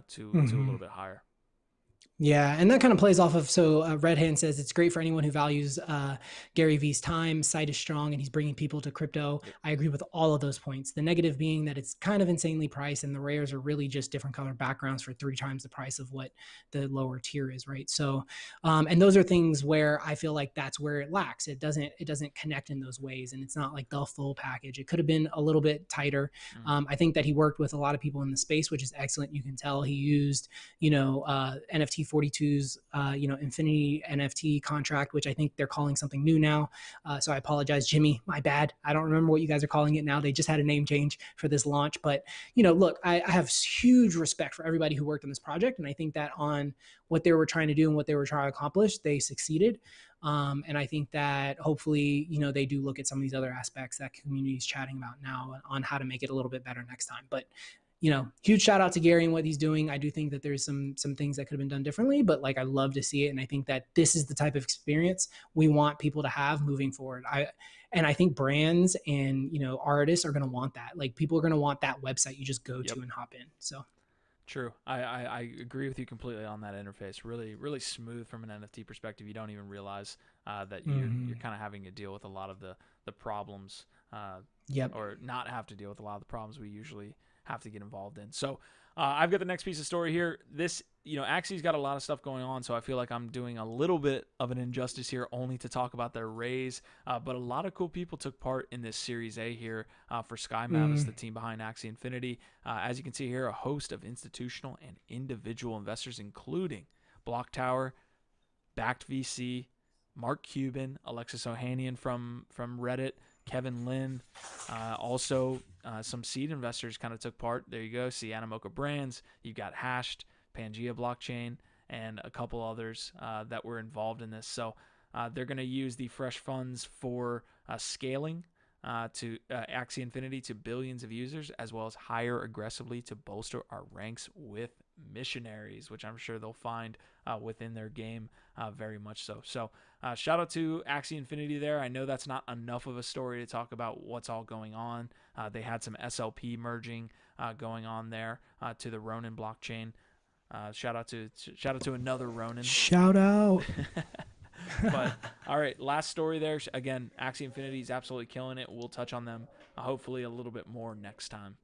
to a little bit higher. Yeah, and that kind of plays off of, so Red Hand says it's great for anyone who values Gary Vee's time. Site is strong, and he's bringing people to crypto. I agree with all of those points. The negative being that it's kind of insanely priced, and the rares are really just different color backgrounds for 3 times the price of what the lower tier is, right? So, and those are things where I feel like that's where it lacks. It doesn't connect in those ways, and it's not like the full package. It could have been a little bit tighter. I think that he worked with a lot of people in the space, which is excellent. You can tell he used, you know, NFT 42's, you know, Infinity NFT contract, which I think they're calling something new now. So I apologize, Jimmy, my bad. I don't remember what you guys are calling it now. They just had a name change for this launch. But, you know, look, I have huge respect for everybody who worked on this project. And I think that on what they were trying to do and what they were trying to accomplish, they succeeded. And I think that hopefully, you know, they do look at some of these other aspects that community is chatting about now on how to make it a little bit better next time. But you know, huge shout out to Gary and what he's doing. I do think that there's some things that could have been done differently, but like I love to see it, and I think that this is the type of experience we want people to have moving forward. I think brands and, you know, artists are going to want that. Like people are going to want that website you just go to and hop in. So true. I agree with you completely on that interface. Really, really smooth from an NFT perspective. You don't even realize that you're kind of having to deal with a lot of the problems, or not have to deal with a lot of the problems we usually have to get involved in. So I've got the next piece of story here. This, you know, Axie's got a lot of stuff going on, so I feel like I'm doing a little bit of an injustice here only to talk about their raise. But a lot of cool people took part in this Series A here for Sky Mavis, the team behind Axie Infinity. As you can see here, a host of institutional and individual investors, including Block Tower, Backed VC, Mark Cuban, Alexis Ohanian from Reddit, Kevin Lin. Also, some seed investors kind of took part. There you go. See Animoca Brands. You've got Hashed, Pangea Blockchain, and a couple others that were involved in this. So they're going to use the fresh funds for scaling to Axie Infinity to billions of users, as well as hire aggressively to bolster our ranks with missionaries, which I'm sure they'll find within their game very much so. So shout out to Axie Infinity there. I know that's not enough of a story to talk about what's all going on. They had some SLP merging going on there to the Ronin blockchain. Shout out to another Ronin. Shout out. But all right, last story there. Again, Axie Infinity is absolutely killing it. We'll touch on them hopefully a little bit more next time.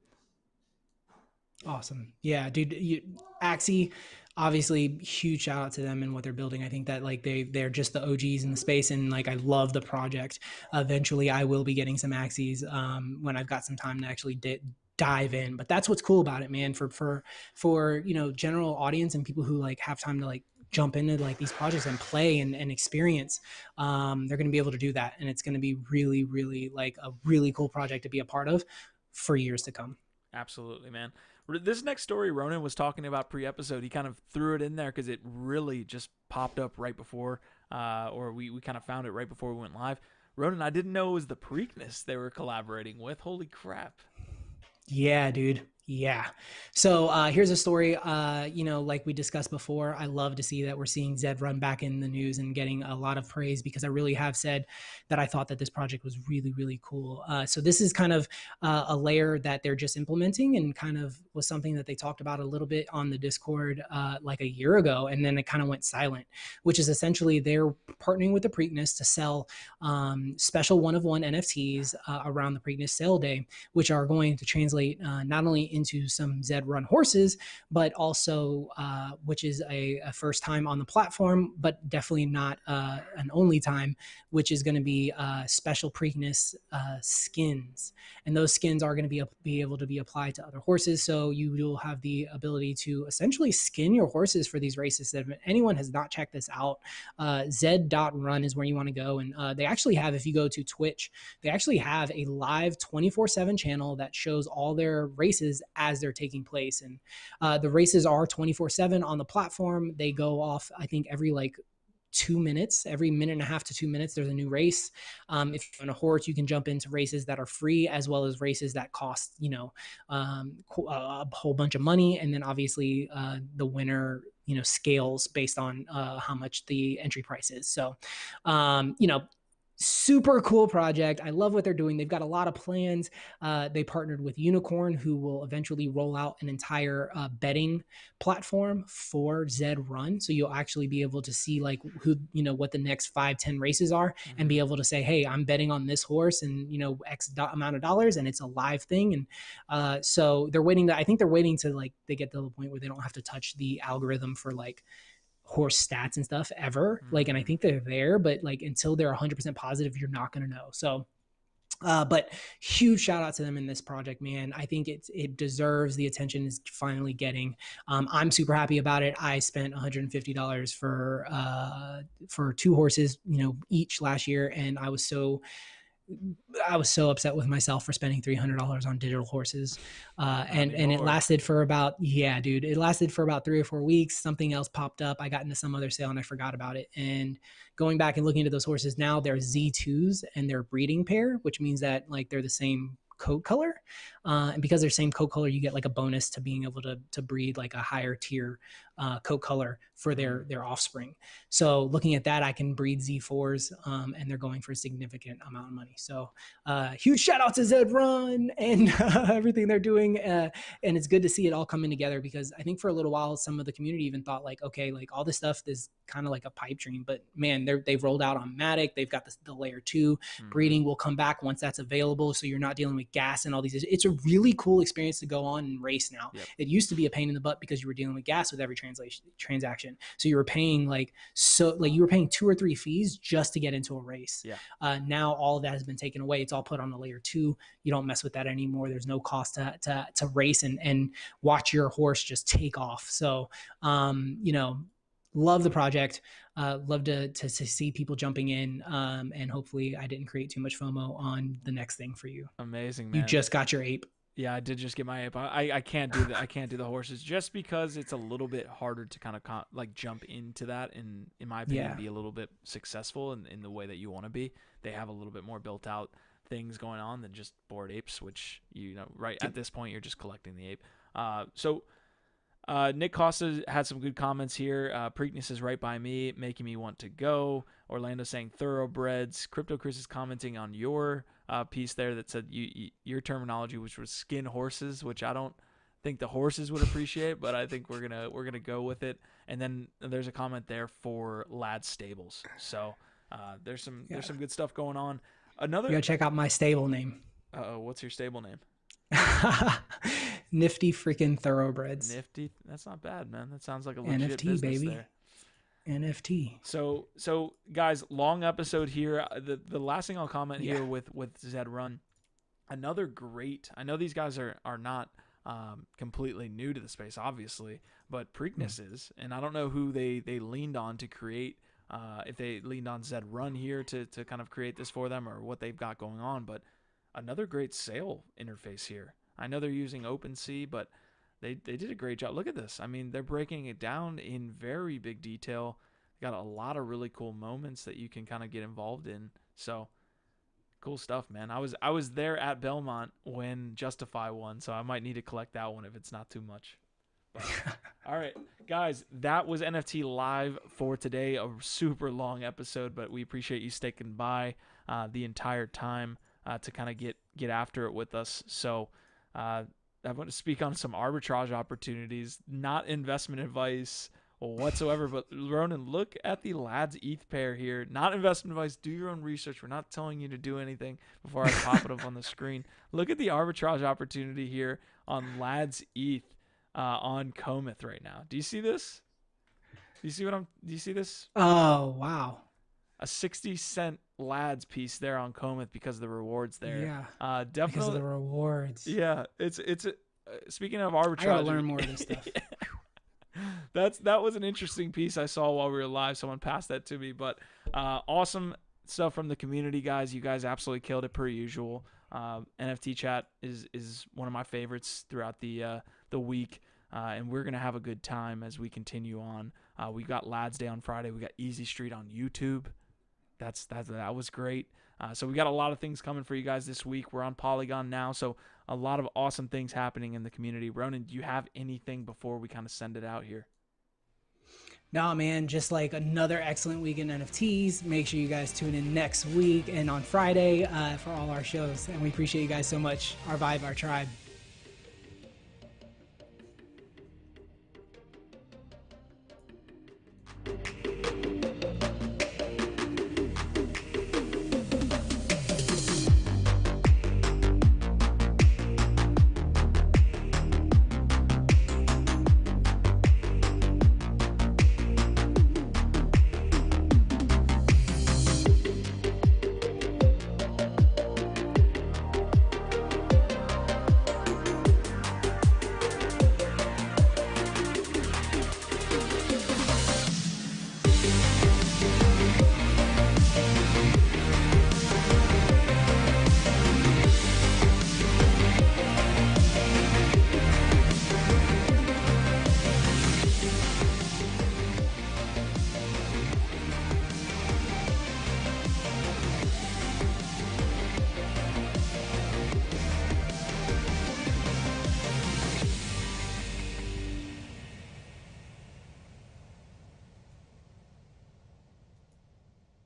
Awesome. Yeah, dude. Axie, obviously, huge shout out to them and what they're building. I think that like they're just the OGs in the space, and like I love the project. Eventually, I will be getting some Axies when I've got some time to actually dive in. But that's what's cool about it, man. For general audience and people who like have time to like jump into like these projects and play and experience, they're going to be able to do that, and it's going to be really, really like a really cool project to be a part of for years to come. Absolutely, man. This next story Ronan was talking about pre-episode, he kind of threw it in there because it really just popped up right before, or we kind of found it right before we went live. Ronan, I didn't know it was the Preakness they were collaborating with. Holy crap. Yeah, dude. Yeah. So here's a story, like we discussed before, I love to see that we're seeing ZedRun back in the news and getting a lot of praise, because I really have said that I thought that this project was really, really cool. So this is kind of a layer that they're just implementing, and kind of was something that they talked about a little bit on the Discord like a year ago, and then it kind of went silent, which is essentially they're partnering with the Preakness to sell special one-of-one NFTs around the Preakness sale day, which are going to translate not only into some ZedRun horses, but also, which is a first time on the platform, but definitely not an only time, which is going to be special Preakness skins. And those skins are going to be able to be applied to other horses. So you will have the ability to essentially skin your horses for these races. That if anyone has not checked this out, ZED.Run is where you want to go. And they actually have, if you go to Twitch, they actually have a live 24/7 channel that shows all their races as they're taking place. And the races are 24/7 on the platform. They go off, I think, every like 2 minutes, every minute and a half to 2 minutes, there's a new race. If you're on a horse, you can jump into races that are free, as well as races that cost, a whole bunch of money. And then obviously the winner, scales based on how much the entry price is. So, super cool project. I love what they're doing. They've got a lot of plans. They partnered with Unicorn, who will eventually roll out an entire betting platform for ZedRun. So you'll actually be able to see like who, what the next 5-10 races are, and be able to say, hey, I'm betting on this horse and, X amount of dollars, and it's a live thing. And so I think they're waiting to like, they get to the point where they don't have to touch the algorithm for like horse stats and stuff ever. Like, and I think they're there, but like until they're 100% positive, you're not going to know. So but huge shout out to them in this project, man. I think it deserves the attention it's finally getting. I'm super happy about it. I spent $150 for 2 horses, each last year, and I was so upset with myself for spending $300 on digital horses. And it lasted for about, it lasted for about 3 or 4 weeks. Something else popped up. I got into some other sale and I forgot about it. And going back and looking into those horses now, they're Z2s and they're breeding pair, which means that like they're the same coat color. And because they're same coat color, you get like a bonus to being able to breed like a higher tier coat color for their offspring. So looking at that, I can breed Z4s, and they're going for a significant amount of money. So huge shout out to ZedRun and everything they're doing. And it's good to see it all coming together, because I think for a little while, some of the community even thought like, okay, like all this stuff is kind of like a pipe dream, but man, they've rolled out on Matic. They've got the layer 2 breeding will come back once that's available. So you're not dealing with gas and all these. It's a really cool experience to go on and race now. Yep. It used to be a pain in the butt because you were dealing with gas with every transaction. So you were paying you were paying 2 or 3 fees just to get into a race. Yeah. Now all of that has been taken away. It's all put on a layer 2. You don't mess with that anymore. There's no cost to race and watch your horse just take off. So, love the project. Love to see people jumping in. And hopefully I didn't create too much FOMO on the next thing for you. Amazing, You man. just got your ape. Yeah, I did just get my ape. I can't do the I can't do the horses just because it's a little bit harder to kind of like jump into that and, in my opinion, Yeah. be a little bit successful in the way that you want to be. They have a little bit more built out things going on than just Bored Apes, which, you know, right at this point you're just collecting the ape. So Nick Costa had some good comments here. Preakness is right by me, making me want to go. Orlando saying thoroughbreds. Crypto Chris is commenting on your piece there that said your terminology, which was skin horses, which I don't think the horses would appreciate, but I think we're gonna go with it. And then there's a comment there for LADZ stables. So there's some good stuff going on. You gotta check out my stable name. What's your stable name? Nifty freaking thoroughbreds. Nifty. That's not bad, man. That sounds like a legit NFT, business baby. there. NFT. So guys, long episode here. The last thing I'll comment here with ZedRun, another great. I know these guys are not completely new to the space, obviously, but Preakness is, and I don't know who they leaned on to create. If they leaned on ZedRun here to kind of create this for them, or what they've got going on, but another great sale interface here. I know they're using OpenSea, but they did a great job. Look at this. I mean, they're breaking it down in very big detail. Got a lot of really cool moments that you can kind of get involved in. So cool stuff, man. I was there at Belmont when Justify won, so I might need to collect that one if it's not too much. But, all right, guys, that was NFT Live for today. A super long episode, but we appreciate you sticking by the entire time to kind of get after it with us. So I want to speak on some arbitrage opportunities, not investment advice whatsoever. But Ronan, look at the LADZ ETH pair here. Not investment advice. Do your own research. We're not telling you to do anything before I pop it up on the screen. Look at the arbitrage opportunity here on LADZ ETH on Cometh right now. Do you see this? Do you see this? Oh, wow. A 60-cent LADZ piece there on Cometh because of the rewards there. Yeah. Definitely because of the rewards. Yeah, it's speaking of arbitrage. I gotta learn more of this stuff. That was an interesting piece I saw while we were live. Someone passed that to me, but awesome stuff from the community, guys. You guys absolutely killed it per usual. NFT chat is one of my favorites throughout the week, and we're gonna have a good time as we continue on. We got LADZ Day on Friday. We got Easy Street on YouTube. That was great. So we got a lot of things coming for you guys this week. We're on Polygon now, so a lot of awesome things happening in the community. Ronan, do you have anything before we kind of send it out here? No, man, just like another excellent week in NFTs. Make sure you guys tune in next week and on Friday for all our shows. And we appreciate you guys so much. Our vibe, our tribe.